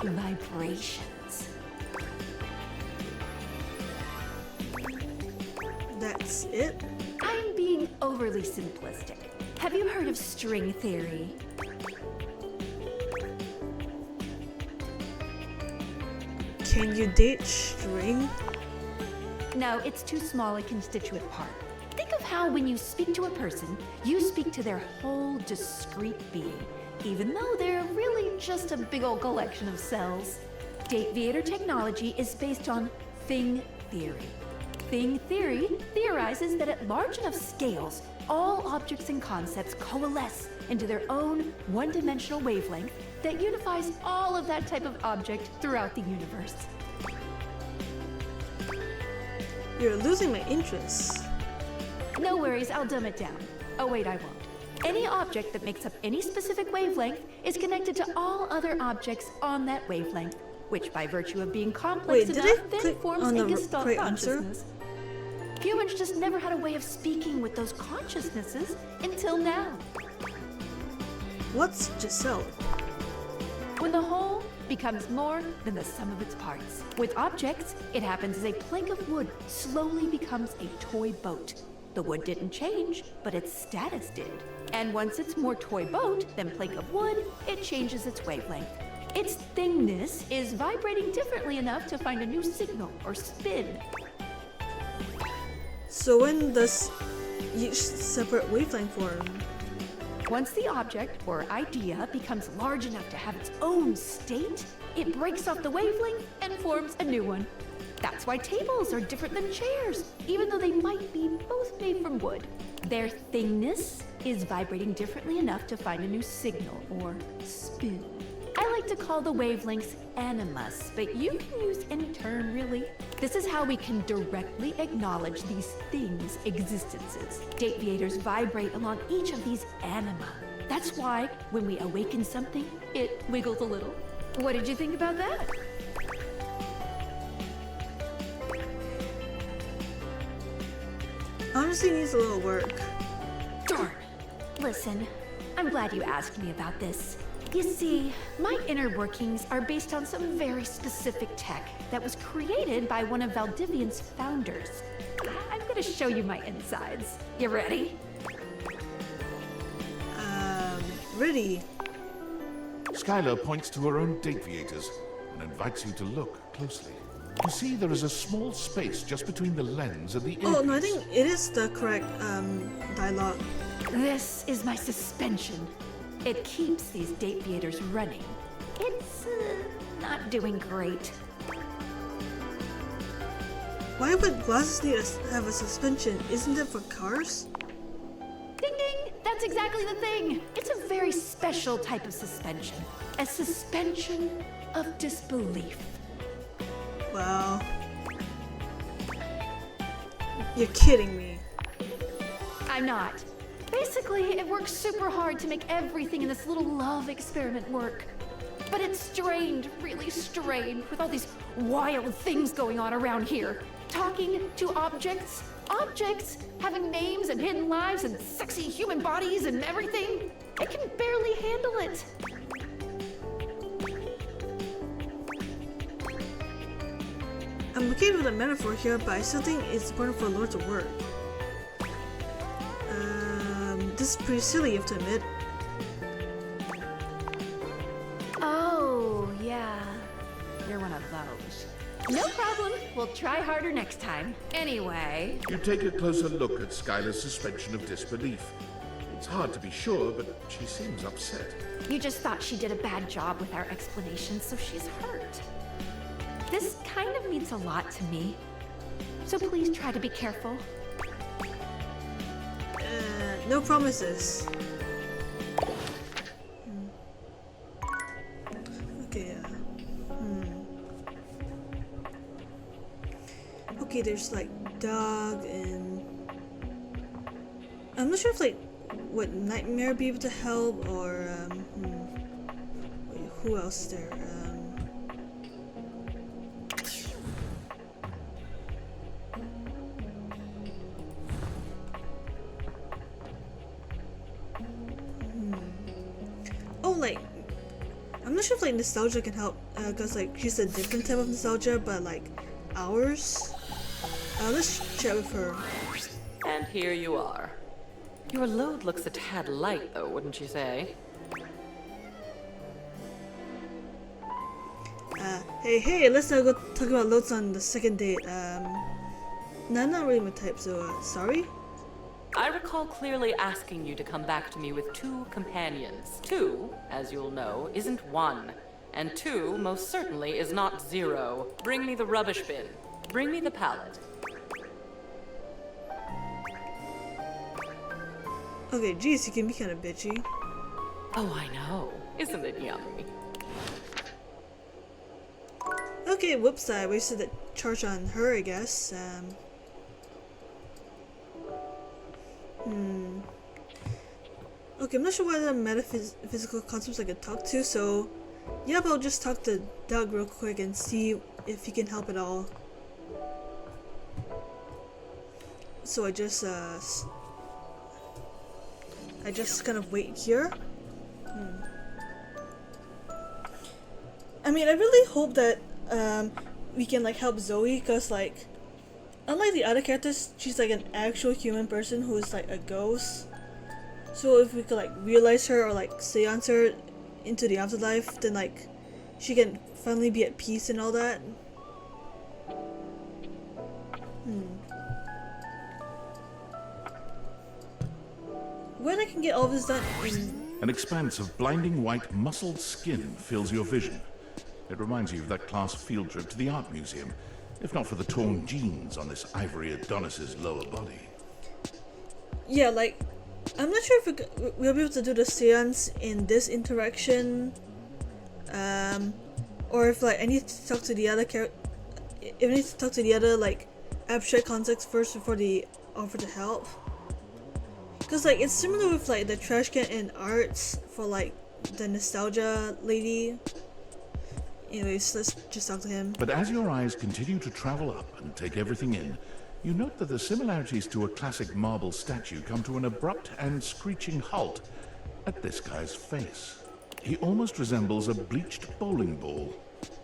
Vibrations. That's it? I'm being overly simplistic. Have you heard of string theory? Can you date string? No, it's too small a constituent part. Think of how when you speak to a person, you speak to their whole discrete being, even though they're really just a big old collection of cells. Dateviator technology is based on thing theory. thing theory theorizes that at large enough scales, all objects and concepts coalesce into their own one-dimensional wavelength that unifies all of that type of object throughout the universe. You're losing my interest. No worries, I'll dumb it down. Oh wait, I won't. Any object that makes up any specific wavelength is connected to all other objects on that wavelength, which by virtue of being complex Wait, did enough I then click forms on a the gestalt correct answer? consciousness. Humans just never had a way of speaking with those consciousnesses until now. What's Giselle? When the whole becomes more than the sum of its parts. With objects, it happens as a plank of wood slowly becomes a toy boat. The wood didn't change, but its status did. And once it's more toy boat than plank of wood, it changes its wavelength. Its thingness is vibrating differently enough to find a new signal or spin. So when does each separate wavelength form? Once the object or idea becomes large enough to have its own state, it breaks off the wavelength and forms a new one. That's why tables are different than chairs, even though they might be both made from wood. Their thingness is vibrating differently enough to find a new signal or spin. I like to call the wavelengths animus, but you can use any term really. This is how we can directly acknowledge these things' existences. Dateviators vibrate along each of these anima. That's why when we awaken something, it wiggles a little. What did you think about that? Honestly, needs a little work. Darn! Listen, I'm glad you asked me about this. You see, my inner workings are based on some very specific tech that was created by one of Valdivian's founders. I'm gonna show you my insides. You ready? Ready. Skylar points to her own Dateviators and invites you to look closely. You see, there is a small space just between the lens and the Oh no, I earpiece. think it is the correct dialogue. This is my suspension. It keeps these Dateviators running. It's not doing great. Why would glasses need to have a suspension? Isn't it for cars? Ding ding! That's exactly the thing! It's a very special type of suspension. A suspension of disbelief. Wow. You're kidding me. I'm not. Basically, it works super hard to make everything in this little love experiment work. But it's strained, really strained, with all these wild things going on around here. Talking to objects, objects having names and hidden lives and sexy human bodies and everything. It can barely handle it. I'm okay with the metaphor here, but I still think it's important for lore to work. This is pretty silly, you have to admit. Oh, yeah. You're one of those. No problem. We'll try harder next time. Anyway. You take a closer look at Skylar's suspension of disbelief. It's hard to be sure, but she seems upset. You just thought she did a bad job with our explanation, so she's hurt. This kind of means a lot to me. So please try to be careful. No promises. Okay, Okay, there's like dog and I'm not sure if like would Nightmare be able to help or wait, who else is there? Oh, like I'm not sure if like nostalgia can help because like she's a different type of nostalgia, but like ours. Let's chat with her. And here you are. Your load looks a tad light, though, wouldn't you say? Hey, let's not go talk about loads on the second date. No, not really my type, so sorry. I recall clearly asking you to come back to me with 2 companions. 2, as you'll know, isn't 1. And 2, most certainly, is not 0. Bring me the rubbish bin. Bring me the pallet. Okay, geez, you can be kind of bitchy. Oh, I know. Isn't it yummy? Okay, whoops, I wasted the charge on her, I guess. Okay, I'm not sure what other metaphysical concepts I could talk to, so yep, I'll just talk to Doug real quick and see if he can help at all. So I just kind of wait here. I mean, I really hope that we can like help Zoe, cause like unlike the other characters, she's like an actual human person who is like a ghost. So if we could like realize her or like seance her into the afterlife, then like she can finally be at peace and all that. When I can get all this done in... An expanse of blinding white muscled skin fills your vision. It reminds you of that class field trip to the art museum, if not for the torn jeans on this ivory Adonis's lower body. Yeah, like, I'm not sure if we'll be able to do the seance in this interaction, or if like I need to talk to the other if I need to talk to the other like abstract context first before they offer to help. Cause like it's similar with like the trash can in arts for like the nostalgia lady. Anyways, let's just talk to him. But as your eyes continue to travel up and take everything in, you note that the similarities to a classic marble statue come to an abrupt and screeching halt at this guy's face. He almost resembles a bleached bowling ball.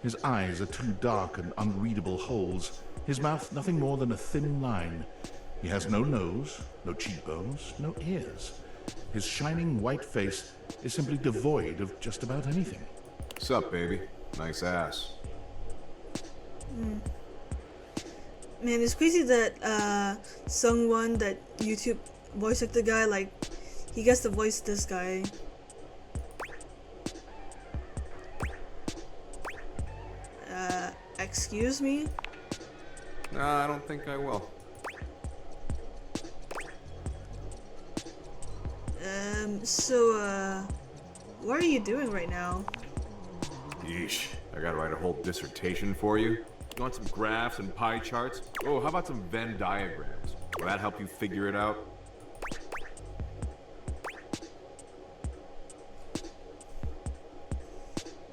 His eyes are two dark and unreadable holes, his mouth nothing more than a thin line. He has no nose, no cheekbones, no ears. His shining white face is simply devoid of just about anything. Sup, baby? Nice ass. Man, it's crazy that Sungwon, that YouTube voice actor guy, like he gets to voice this guy. Excuse me? Nah, I don't think I will. So, what are you doing right now? Yeesh, I gotta write a whole dissertation for you. You want some graphs and pie charts? Oh, how about some Venn diagrams? Will that help you figure it out?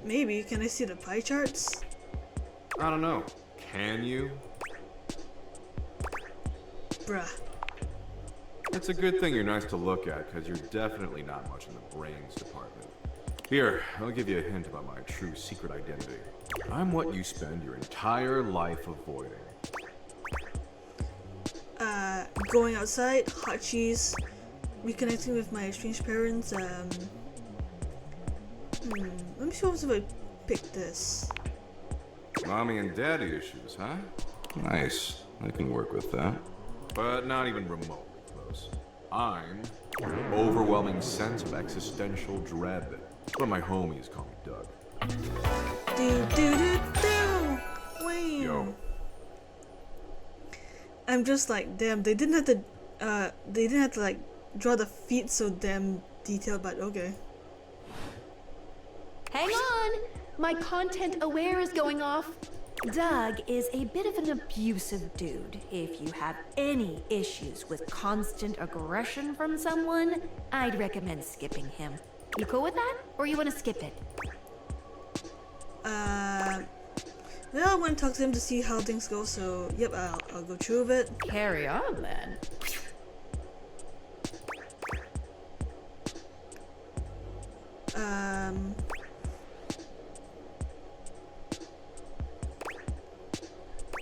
Maybe. Can I see the pie charts? I don't know. Can you? Bruh. It's a good thing you're nice to look at, because you're definitely not much in the brains department. Here, I'll give you a hint about my true secret identity. I'm what you spend your entire life avoiding. Going outside, hot cheese, reconnecting with my estranged parents, let me see what if I pick this. Mommy and daddy issues, huh? Nice. I can work with that. But not even remotely close. I'm an overwhelming sense of existential dread. One of my homies call me Doug. Wait. Yo. I'm just like, damn, they didn't have to like draw the feet so damn detailed, but okay. Hang on! My content aware is going off. Doug is a bit of an abusive dude. If you have any issues with constant aggression from someone, I'd recommend skipping him. You cool with that? Or you want to skip it? Well, I want to talk to him to see how things go, so yep, I'll go through with it. Carry on then.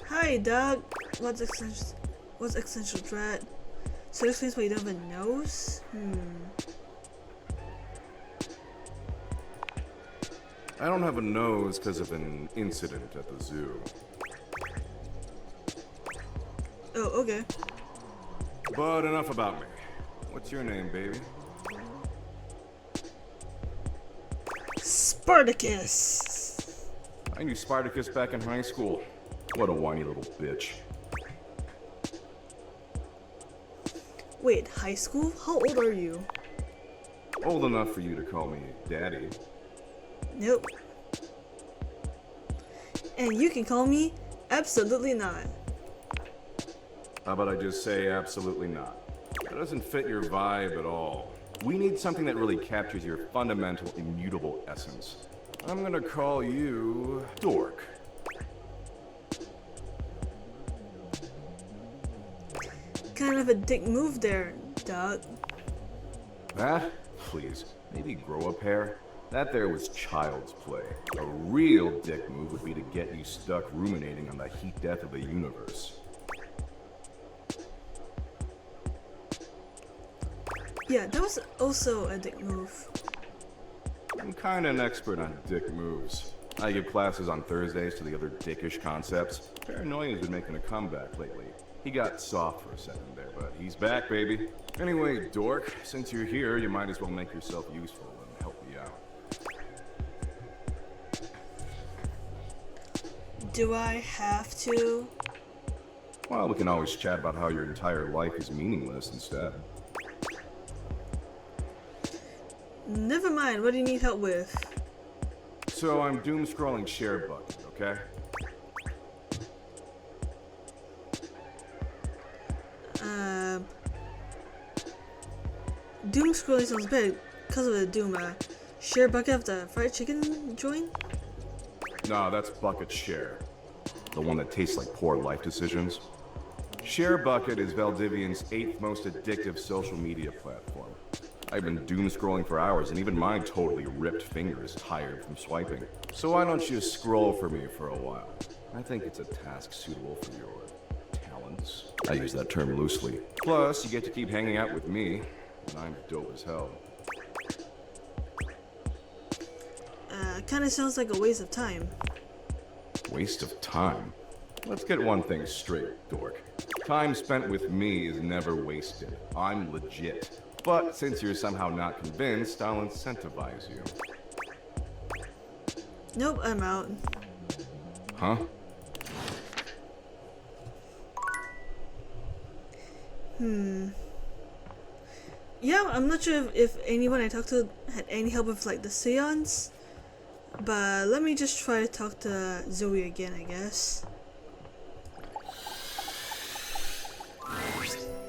Hi, Doug. What's essential dread? So it explains why you don't have a nose? I don't have a nose because of an incident at the zoo. Oh, okay. But enough about me. What's your name, baby? Spartacus! I knew Spartacus back in high school. What a whiny little bitch. Wait, high school? How old are you? Old enough for you to call me Daddy. Nope. And you can call me absolutely not. How about I just say absolutely not? That doesn't fit your vibe at all. We need something that really captures your fundamental, immutable essence. I'm gonna call you Dork. Kind of a dick move there, Doug. That? Please, maybe grow a pair? That there was child's play. A real dick move would be to get you stuck ruminating on the heat death of the universe. Yeah, that was also a dick move. I'm kinda an expert on dick moves. I give classes on Thursdays to the other dickish concepts. Paranoia's been making a comeback lately. He got soft for a second there, but he's back, baby. Anyway, Dork, since you're here, you might as well make yourself useful and help me out. Do I have to? Well, we can always chat about how your entire life is meaningless instead. Never mind, what do you need help with? So I'm doom scrolling share bucket, okay? Doom scrolling sounds bad because of the Doom. Share bucket of the fried chicken joint? Nah, that's Bucket Share. The one that tastes like poor life decisions. Share Bucket is Valdivian's 8th most addictive social media platform. I've been doom scrolling for hours, and even my totally ripped finger is tired from swiping. So why don't you scroll for me for a while? I think it's a task suitable for your talents. I use that term loosely. Plus, you get to keep hanging out with me, and I'm dope as hell. Kinda sounds like a waste of time. Waste of time? Let's get one thing straight, Dork. Time spent with me is never wasted. I'm legit. But since you're somehow not convinced, I'll incentivize you. Nope, I'm out. Huh? Yeah, I'm not sure if anyone I talked to had any help with like the seance. But let me just try to talk to Zoe again, I guess.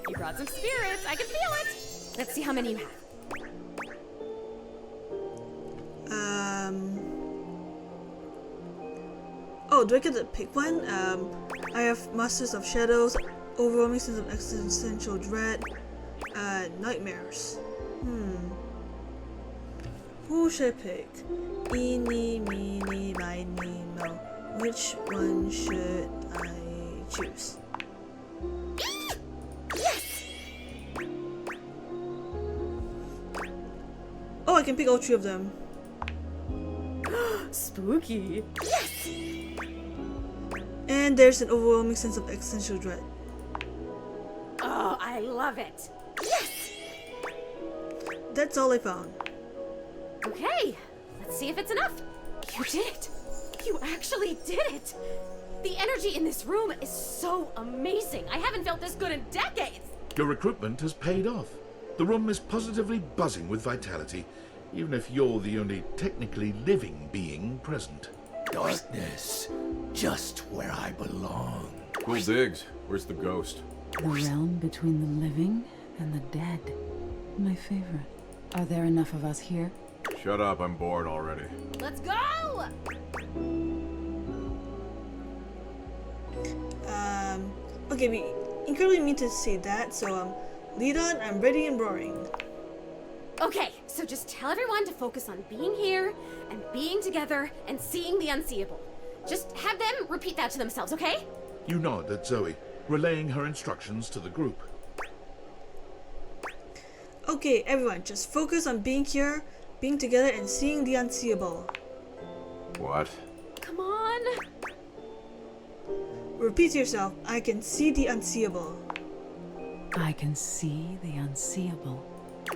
You brought some spirits. I can feel it. Let's see how many you have. Oh, do I get to pick one? I have Masters of Shadows, Overwhelming Sense of Existential Dread, Nightmares. Who should I pick? Eeny, meeny, miny, mo. Which one should I choose? Yes! Oh, I can pick all 3 of them. Spooky. Yes! And there's an overwhelming sense of existential dread. Oh, I love it. Yes! That's all I found. Okay, let's see if it's enough. You did it. You actually did it. The energy in this room is so amazing. I haven't felt this good in decades. Your recruitment has paid off. The room is positively buzzing with vitality, even if you're the only technically living being present. Darkness, just where I belong. Cool digs. Where's the ghost? The realm between the living and the dead. My favorite. Are there enough of us here? Shut up, I'm bored already. Let's go! Okay, we incredibly mean to say that, so lead on, I'm ready and roaring. Okay, so just tell everyone to focus on being here and being together and seeing the unseeable. Just have them repeat that to themselves, okay? You nod at Zoe, relaying her instructions to the group. Okay, everyone, just focus on being here, being together, and seeing the unseeable. What? Come on. Repeat to yourself, I can see the unseeable. I can see the unseeable.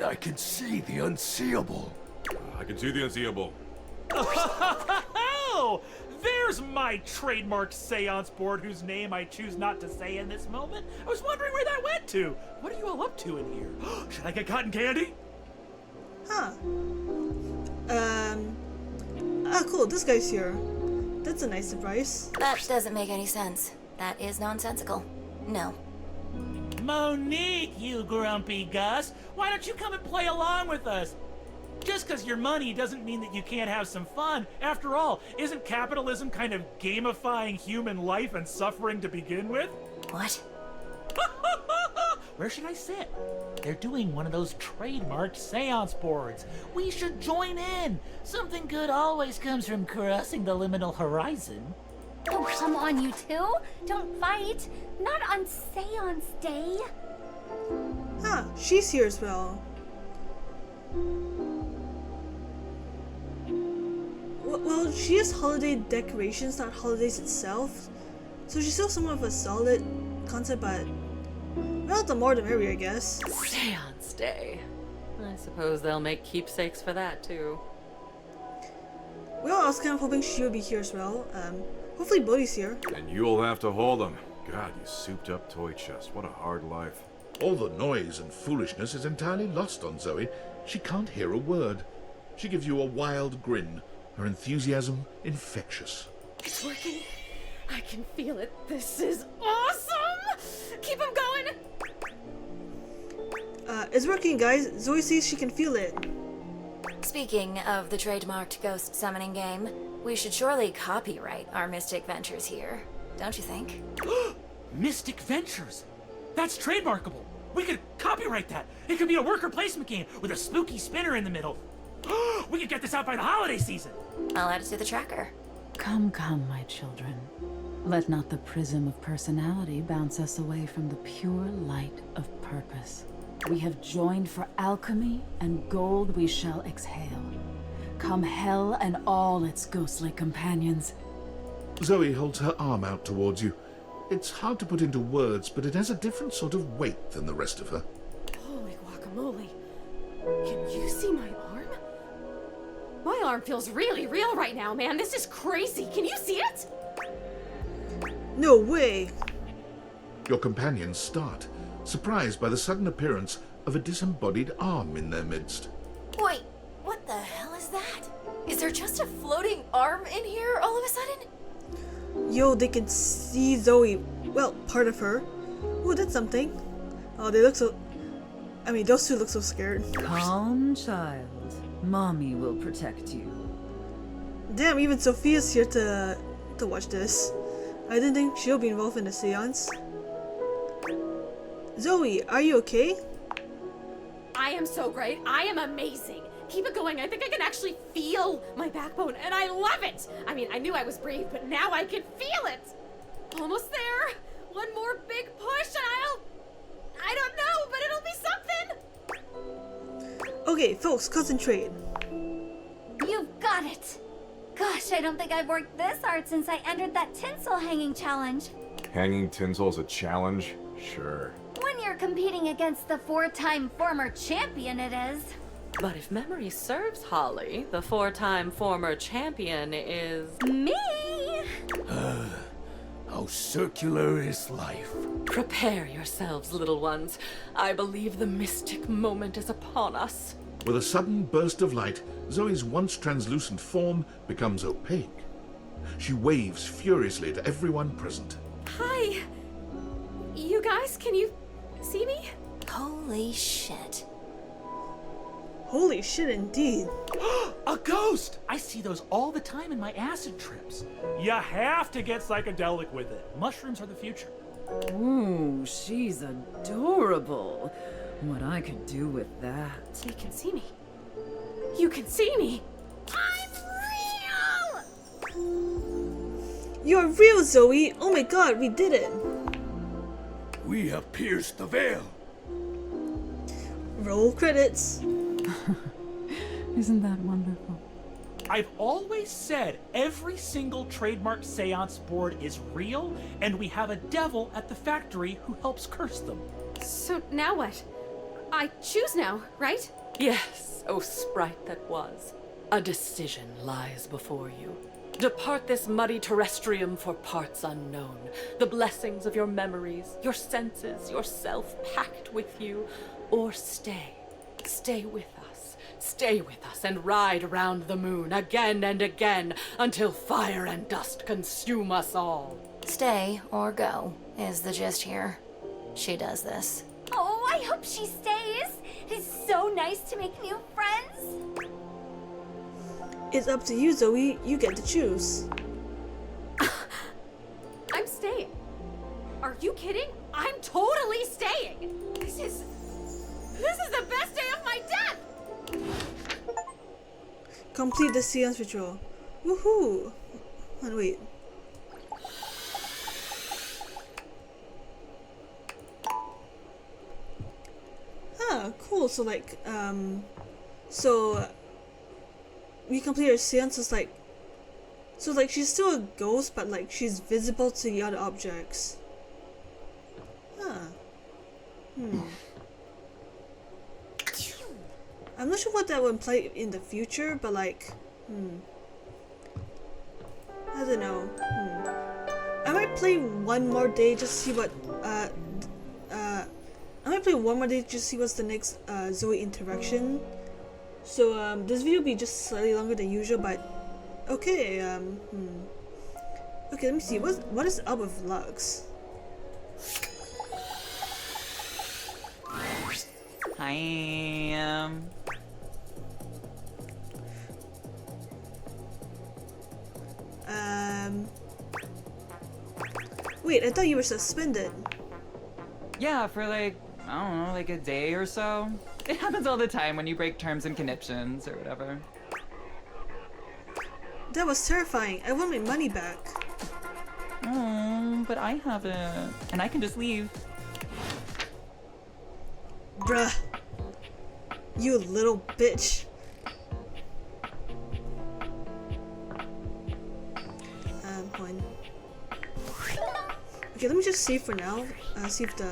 I can see the unseeable. I can see the unseeable. Oh, there's my trademark seance board whose name I choose not to say in this moment. I was wondering where that went to. What are you all up to in here? Should I get cotton candy? Huh. Cool, this guy's here. That's a nice surprise. That doesn't make any sense. That is nonsensical. No. Monique, you grumpy Gus. Why don't you come and play along with us? Just because you're money doesn't mean that you can't have some fun. After all, isn't capitalism kind of gamifying human life and suffering to begin with? What? Where should I sit? They're doing one of those trademarked seance boards. We should join in. Something good always comes from crossing the liminal horizon. Oh, come on, you two. Don't fight. Not on seance day. Huh, she's here as well. Well, she has holiday decorations, not holidays itself. So she's still somewhat of a solid concept, but well, the more the merrier, I guess. Seance day. I suppose they'll make keepsakes for that too. Well, I was kind of hoping she would be here as well. Hopefully Bodhi's here. And you'll have to hold them. God, you souped up toy chest. What a hard life. All the noise and foolishness is entirely lost on Zoe. She can't hear a word. She gives you a wild grin, her enthusiasm infectious. It's working. I can feel it. This is awesome! Keep him going! It's working, guys. Zoe says she can feel it. Speaking of the trademarked ghost summoning game, we should surely copyright our Mystic Ventures here, don't you think? Mystic Ventures? That's trademarkable. We could copyright that. It could be a worker placement game with a spooky spinner in the middle. We could get this out by the holiday season. I'll add it to the tracker. Come, come, my children. Let not the prism of personality bounce us away from the pure light of purpose. We have joined for alchemy, and gold we shall exhale. Come hell and all its ghostly companions. Zoe holds her arm out towards you. It's hard to put into words, but it has a different sort of weight than the rest of her. Holy guacamole. Can you see my arm? My arm feels really real right now, man. This is crazy. Can you see it? No way. Your companions start, surprised by the sudden appearance of a disembodied arm in their midst. Wait, what the hell is that? Is there just a floating arm in here all of a sudden? Yo, they can see Zoe. Well, part of her. Ooh, that's something. Oh, they look so... I mean, those two look so scared. Calm, child. Mommy will protect you. Damn, even Sophia's here to watch this. I didn't think she'll be involved in the seance. Zoe, are you okay? I am so great. I am amazing. Keep it going. I think I can actually feel my backbone, and I love it. I mean, I knew I was brave, but now I can feel it. Almost there. One more big push, and I don't know, but it'll be something. Okay, folks, concentrate. You've got it. Gosh, I don't think I've worked this hard since I entered that tinsel hanging challenge. Hanging tinsel's a challenge? Sure. When you're competing against the 4-time former champion, it is. But if memory serves, Holly, the 4-time former champion is... Me! How circular is life? Prepare yourselves, little ones. I believe the mystic moment is upon us. With a sudden burst of light, Zoe's once translucent form becomes opaque. She waves furiously to everyone present. Hi. You guys, can you see me? Holy shit. Holy shit, indeed. A ghost! I see those all the time in my acid trips. You have to get psychedelic with it. Mushrooms are the future. Ooh, she's adorable. What I could do with that. You can see me. You can see me. I'm real! You're real, Zoe. Oh my god, we did it. We have pierced the veil. Roll credits. Isn't that wonderful? I've always said every single trademark seance board is real, and we have a devil at the factory who helps curse them. So now what? I choose now, right? Yes, oh sprite that was. A decision lies before you. Depart this muddy terrestrium for parts unknown. The blessings of your memories, your senses, yourself packed with you. Or stay. Stay with us. Stay with us and ride around the moon again and again until fire and dust consume us all. Stay or go is the gist here. She does this. Oh, I hope she stays. It's so nice to make new friends. It's up to you, Zoe. You get to choose. I'm staying. Are you kidding? I'm totally staying. This is the best day of my death. Complete the seance ritual. Woohoo! Oh, wait. Ah, cool. So like, we complete her seance. So like she's still a ghost, but like she's visible to the other objects. Huh. I'm not sure what that would imply in the future, but like, I don't know. I might play one more day just to see what, I might play one more day just to see what's the next Zoe interaction. So this video will be just slightly longer than usual, but okay. Okay, let me see. What is up with Lux? Hi. Wait, I thought you were suspended. Yeah, for like, I don't know, like a day or so. It happens all the time when you break terms and conditions or whatever. That was terrifying. I want my money back. Oh, but I haven't. And I can just leave. Bruh. You little bitch. Hold on. Okay, let me just save for now. See if the...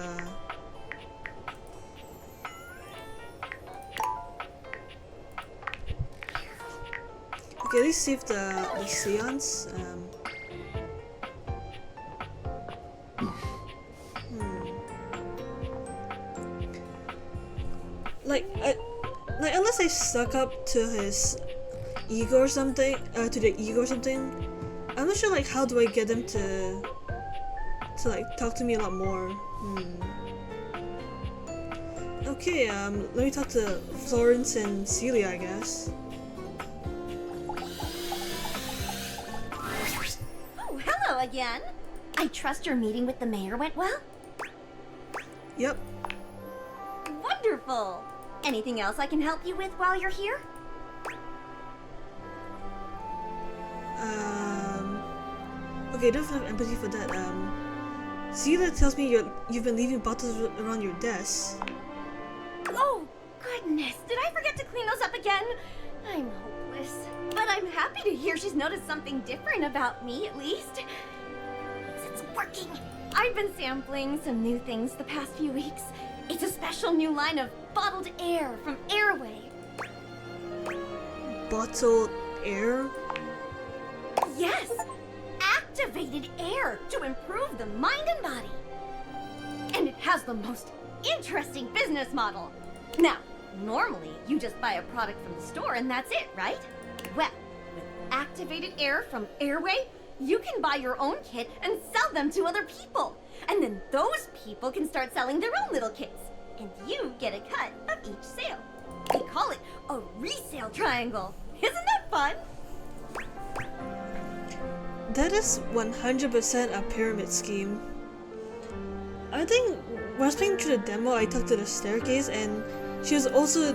Okay, at least save the seance. Like unless I suck up to his ego or something, to the ego or something, I'm not sure like how do I get them to like talk to me a lot more. Okay, let me talk to Florence and Celia, I guess. Oh, hello again. I trust your meeting with the mayor went well? Yep. Wonderful. Anything else I can help you with while you're here? Okay, don't have empathy for that. Celia tells me you've been leaving bottles around your desk. Oh, goodness. Did I forget to clean those up again? I'm hopeless. But I'm happy to hear she's noticed something different about me, at least. It's working. I've been sampling some new things the past few weeks. It's a special new line of bottled air from Airway. Bottled air? Yes! Activated air to improve the mind and body. And it has the most interesting business model. Now, normally you just buy a product from the store and that's it, right? Well, with activated air from Airway, you can buy your own kit and sell them to other people. And then those people can start selling their own little kits. And you get a cut of each sale. We call it a resale triangle. Isn't that fun? That is 100% a pyramid scheme. I think when I was playing through the demo, I talked to the staircase and she was also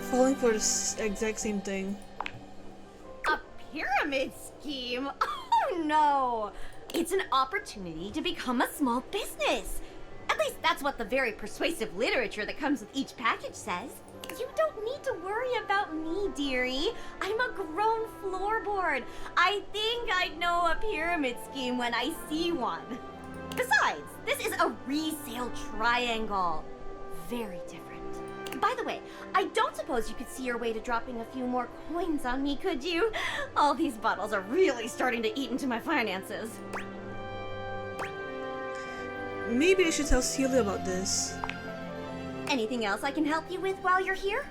falling for the exact same thing. A pyramid scheme? Oh no! It's an opportunity to become a small business. At least that's what the very persuasive literature that comes with each package says. You don't need to worry about me, dearie. I'm a grown floorboard. I think I know a pyramid scheme when I see one. Besides, this is a resale triangle. Very different. By the way, I don't suppose you could see your way to dropping a few more coins on me, could you? All these bottles are really starting to eat into my finances. Maybe I should tell Celia about this. Anything else I can help you with while you're here?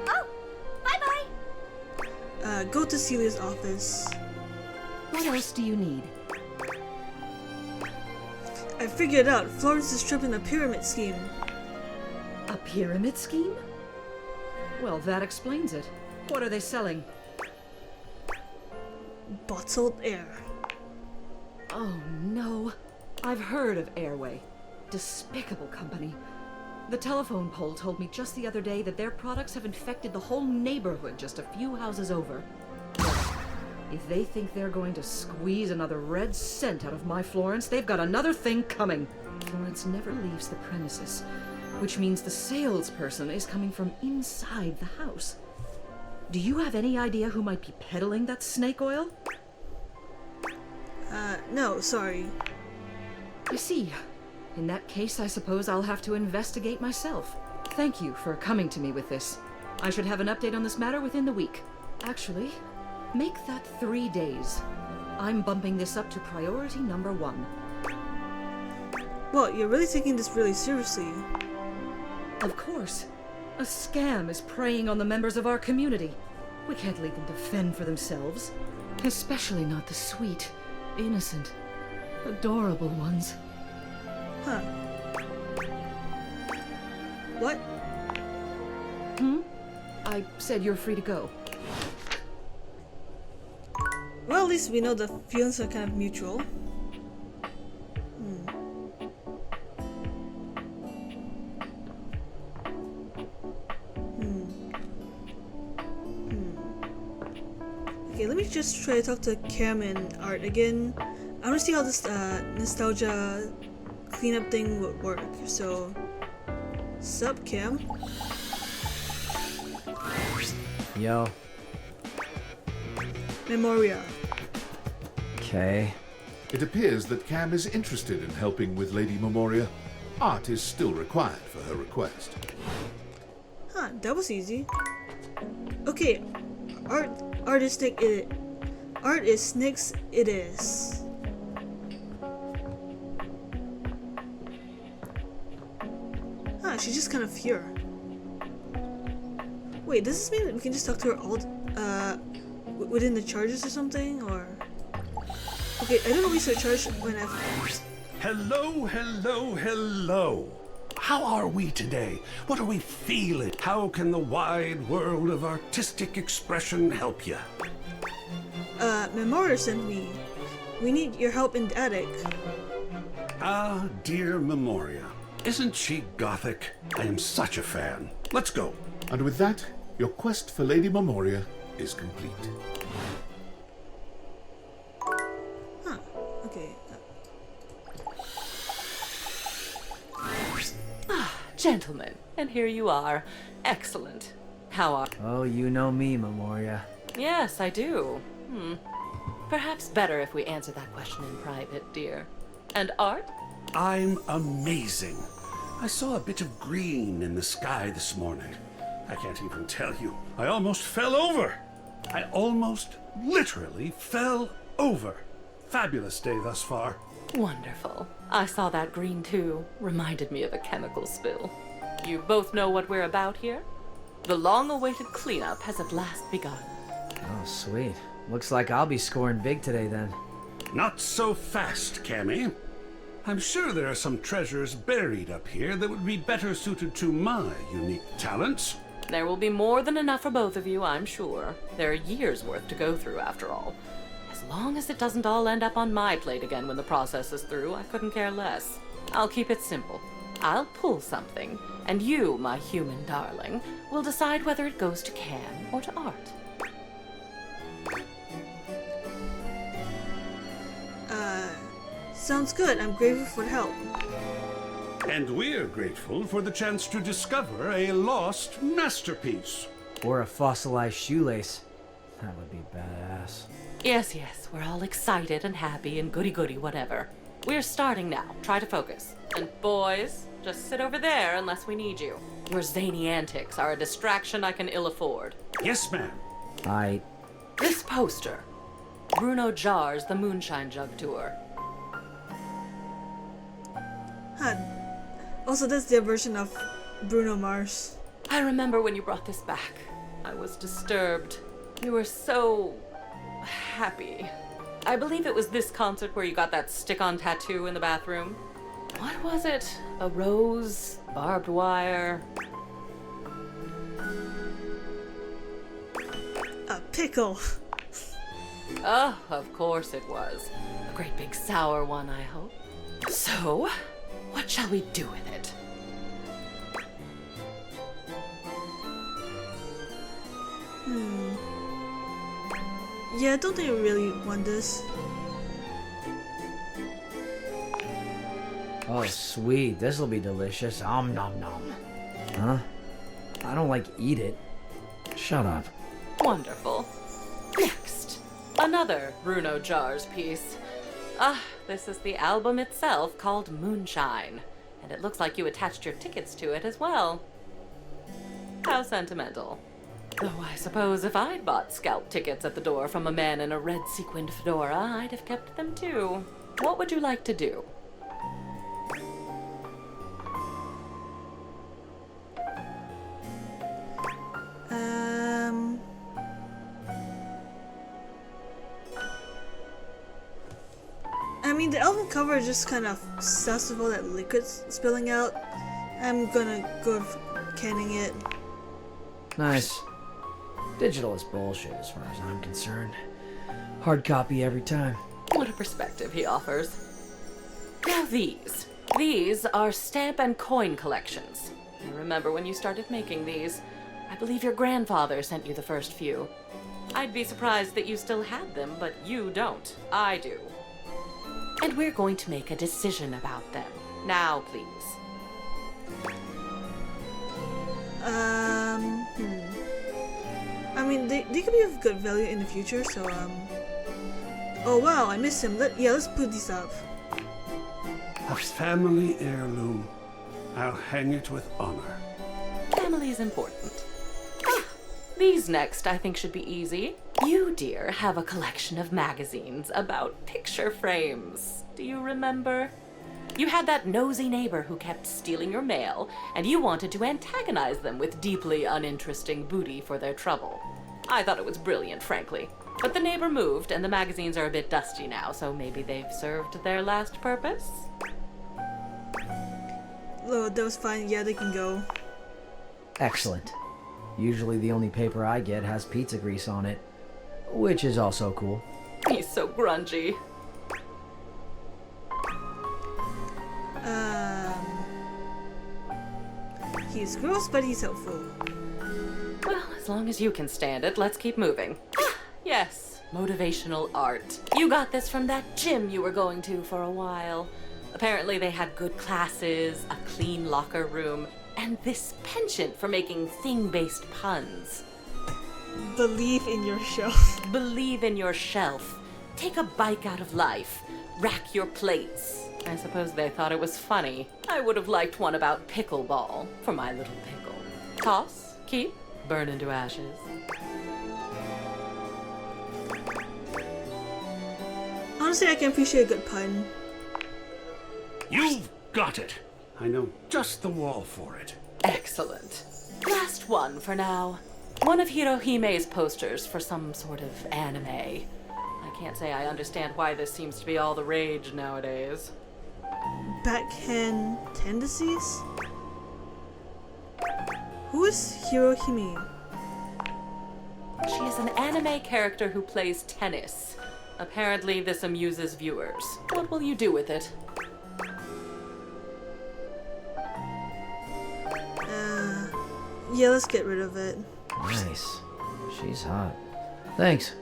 Oh, bye-bye! Go to Celia's office. What else do you need? I figured it out. Florence is trapped in a pyramid scheme. A pyramid scheme? Well, that explains it. What are they selling? Bottled air. Oh no. I've heard of Airway. Despicable company. The telephone pole told me just the other day that their products have infected the whole neighborhood just a few houses over. If they think they're going to squeeze another red cent out of my Florence, they've got another thing coming. Florence never leaves the premises, which means the salesperson is coming from inside the house. Do you have any idea who might be peddling that snake oil? No, sorry. I see. In that case, I suppose I'll have to investigate myself. Thank you for coming to me with this. I should have an update on this matter within the week. Actually, make that 3 days. I'm bumping this up to priority number 1. Well, you're really taking this really seriously. Of course. A scam is preying on the members of our community. We can't leave them to fend for themselves. Especially not the sweet, innocent, adorable ones. Huh. What? I said you're free to go. Well, at least we know the feelings are kind of mutual. Okay, let me just try to talk to Cam and Art again. I want to see how this nostalgia cleanup thing would work. So, sup, Cam? Yo. Memoria. Okay. It appears that Cam is interested in helping with Lady Memoria. Art is still required for her request. Huh, that was easy. Okay, artistic it. Art is Snicks it is. Huh, she's just kind of here. Wait, does this mean that we can just talk to her all within the charges or something, or? Okay, I don't always charge when I. Hello, hello, hello. How are we today? What are we feeling? How can the wide world of artistic expression help you? Memoria sent me. We need your help in the attic. Ah, dear Memoria. Isn't she gothic? I am such a fan. Let's go. And with that, your quest for Lady Memoria is complete. Huh, okay. Gentlemen, and here you are. Excellent. How are... Oh, you know me, Memoria. Yes, I do. Perhaps better if we answer that question in private, dear. And Art? I'm amazing. I saw a bit of green in the sky this morning. I can't even tell you. I almost fell over. I almost literally fell over. Fabulous day thus far. Wonderful. I saw that green too. Reminded me of a chemical spill. You both know what we're about here? The long-awaited cleanup has at last begun. Oh, sweet. Looks like I'll be scoring big today then. Not so fast, Cammy. I'm sure there are some treasures buried up here that would be better suited to my unique talents. There will be more than enough for both of you, I'm sure. There are years' worth to go through, after all. As long as it doesn't all end up on my plate again when the process is through, I couldn't care less. I'll keep it simple. I'll pull something, and you, my human darling, will decide whether it goes to Cam or to Art. Sounds good. I'm grateful for the help. And we're grateful for the chance to discover a lost masterpiece. Or a fossilized shoelace. That would be badass. Yes, we're all excited and happy and goody-goody whatever. We're starting now. Try to focus. And boys, just sit over there unless we need you. Your zany antics are a distraction I can ill afford. Yes, ma'am. This poster. Bruno Jar's The Moonshine Jug Tour. Huh. Also, that's their version of Bruno Mars. I remember when you brought this back. I was disturbed. You were so happy. I believe it was this concert where you got that stick-on tattoo in the bathroom. What was it? A rose? Barbed wire? A pickle. Oh, of course it was. A great big sour one, I hope. So, what shall we do with it? Yeah, I don't think I really want this. Oh, sweet. This'll be delicious. Nom nom. Huh? I don't like eat it. Shut up. Wonderful. Next, another Bruno Jar's piece. This is the album itself called Moonshine, and it looks like you attached your tickets to it as well. How sentimental. Though I suppose if I'd bought scalp tickets at the door from a man in a red sequined fedora, I'd have kept them too. What would you like to do? I mean, the album cover just kind of sucks with all that liquid spilling out. I'm gonna go with canning it. Nice. Digital is bullshit as far as I'm concerned. Hard copy every time. What a perspective he offers. Now these. These are stamp and coin collections. I remember when you started making these. I believe your grandfather sent you the first few. I'd be surprised that you still had them, but you don't. I do. And we're going to make a decision about them. Now, please. I mean, they could be of good value in the future, so, Oh wow, I missed him. Let's put these up. A family heirloom. I'll hang it with honor. Family is important. These next, I think, should be easy. You, dear, have a collection of magazines about picture frames. Do you remember? You had that nosy neighbor who kept stealing your mail, and you wanted to antagonize them with deeply uninteresting booty for their trouble. I thought it was brilliant, frankly. But the neighbor moved, and the magazines are a bit dusty now, so maybe they've served their last purpose? Oh, that was fine. Yeah, they can go. Excellent. Usually the only paper I get has pizza grease on it, which is also cool. He's so grungy. He's gross, but he's helpful. Well, as long as you can stand it, let's keep moving. Yes, motivational art. You got this from that gym you were going to for a while. Apparently they had good classes, a clean locker room, and this penchant for making thing-based puns. Believe in your shelf. Believe in your shelf. Take a bite out of life. Rack your plates. I suppose they thought it was funny. I would have liked one about pickleball for my little pickle. Toss, keep, burn into ashes. Honestly, I can appreciate a good pun. You've got it. I know just the wall for it. Excellent. Last one for now. One of Hirohime's posters for some sort of anime. I can't say I understand why this seems to be all the rage nowadays. Backhand tendencies? Who is Hirohime? She is an anime character who plays tennis. Apparently this amuses viewers. What will you do with it? Yeah, let's get rid of it. Nice. She's hot. Thanks.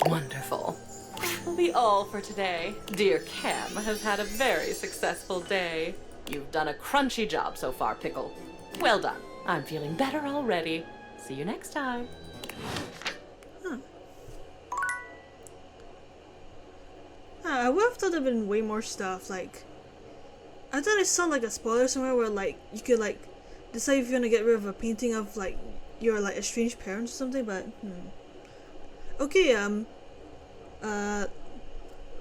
Wonderful. That will be all for today. Dear Cam has had a very successful day. You've done a crunchy job so far, Pickle. Well done. I'm feeling better already. See you next time. Yeah, I would have thought there'd been way more stuff. Like, I thought I saw like a spoiler somewhere where like you could like decide if you want to get rid of a painting of like your like estranged parents or something. But okay,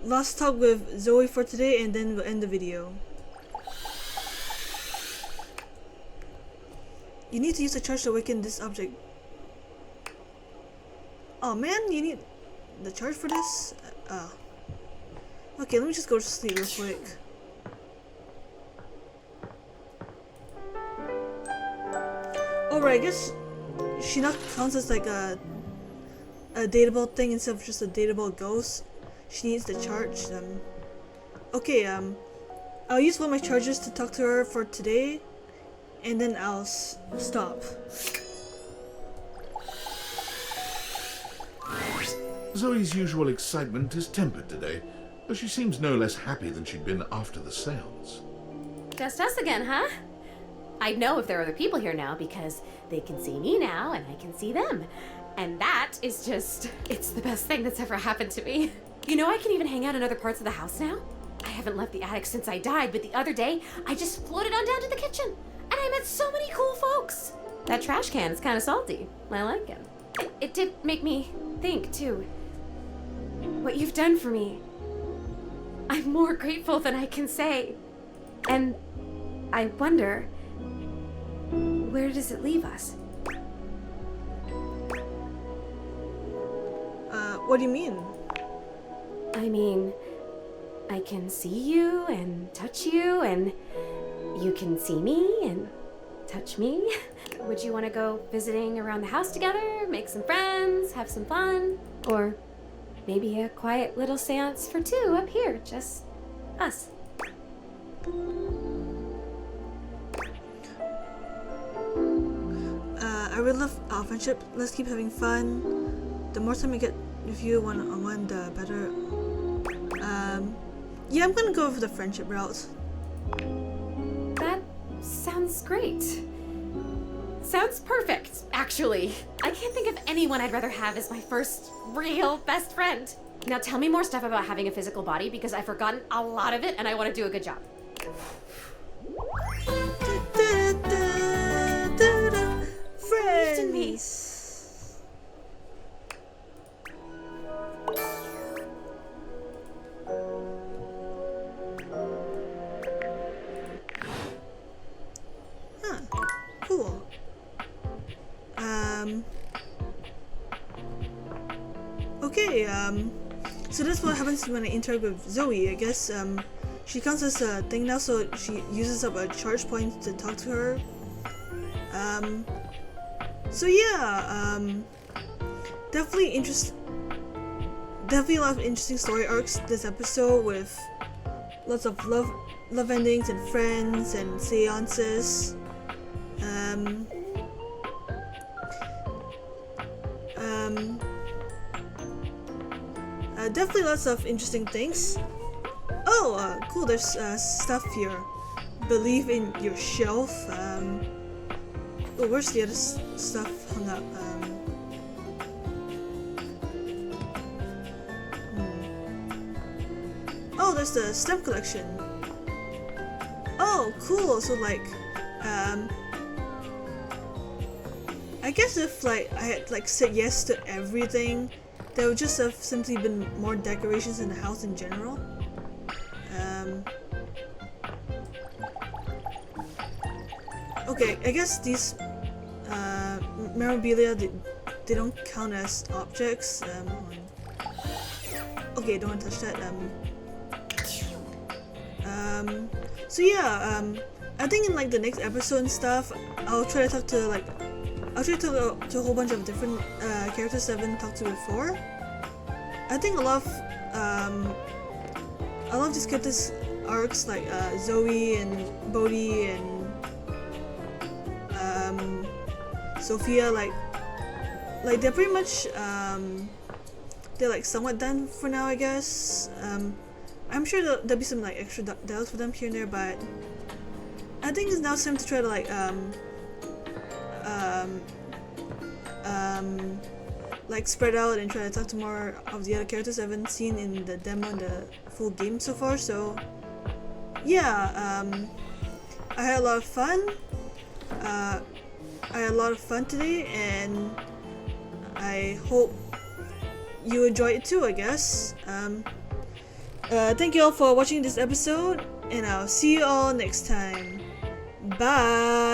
last talk with Zoe for today, and then we'll end the video. You need to use the charge to awaken this object. Oh man, you need the charge for this? Okay, let me just go to sleep real quick. Alright, I guess she not counts as like a dateable thing instead of just a dateable ghost. She needs the charge. Okay, I'll use one of my charges to talk to her for today, and then I'll stop. Zoe's usual excitement is tempered today, though she seems no less happy than she'd been after the sales. Just us again, huh? I'd know if there are other people here now because they can see me now and I can see them. And that is just, it's the best thing that's ever happened to me. You know, I can even hang out in other parts of the house now. I haven't left the attic since I died, but the other day, I just floated on down to the kitchen. And I met so many cool folks. That trash can is kind of salty. I like it. It did make me think, too. What you've done for me. I'm more grateful than I can say. And I wonder, where does it leave us? What do you mean? I mean, I can see you and touch you, and you can see me and touch me. Would you want to go visiting around the house together, make some friends, have some fun? Or maybe a quiet little seance for two up here, just us. I really love our friendship. Let's keep having fun. The more time we get with you one-on-one, the better. Yeah, I'm gonna go for the friendship route. That sounds great. Sounds perfect, actually. I can't think of anyone I'd rather have as my first real best friend. Now tell me more stuff about having a physical body because I've forgotten a lot of it and I want to do a good job. Friends. Huh. Cool. Okay, so that's what happens when I interact with Zoe. I guess, she counts as a thing now, so she uses up a charge point to talk to her. So yeah, definitely a lot of interesting story arcs this episode with lots of love endings and friends and seances. Definitely lots of interesting things. Oh, cool, there's stuff here. Believe in your shelf. Oh, where's the other stuff hung up? Oh, there's the stamp collection. Oh, cool. So like, I guess if like I had like said yes to everything, there would just have simply been more decorations in the house in general. Okay, I guess these memorabilia, they don't count as objects. Okay, don't want to touch that. So yeah, I think in like the next episode and stuff, I'll try to talk to a whole bunch of different characters I haven't talked to before. I think I love these characters arcs like Zoe and Bodhi and Sophia. Like they're pretty much they're like somewhat done for now, I guess. I'm sure there'll be some like extra dialogues for them here and there, but I think it's now time to try to like spread out and try to talk to more of the other characters I haven't seen in the demo and the full game so far. So yeah, I had a lot of fun. I had a lot of fun today, and I hope you enjoyed it too, I guess. Thank you all for watching this episode, and I'll see you all next time. Bye!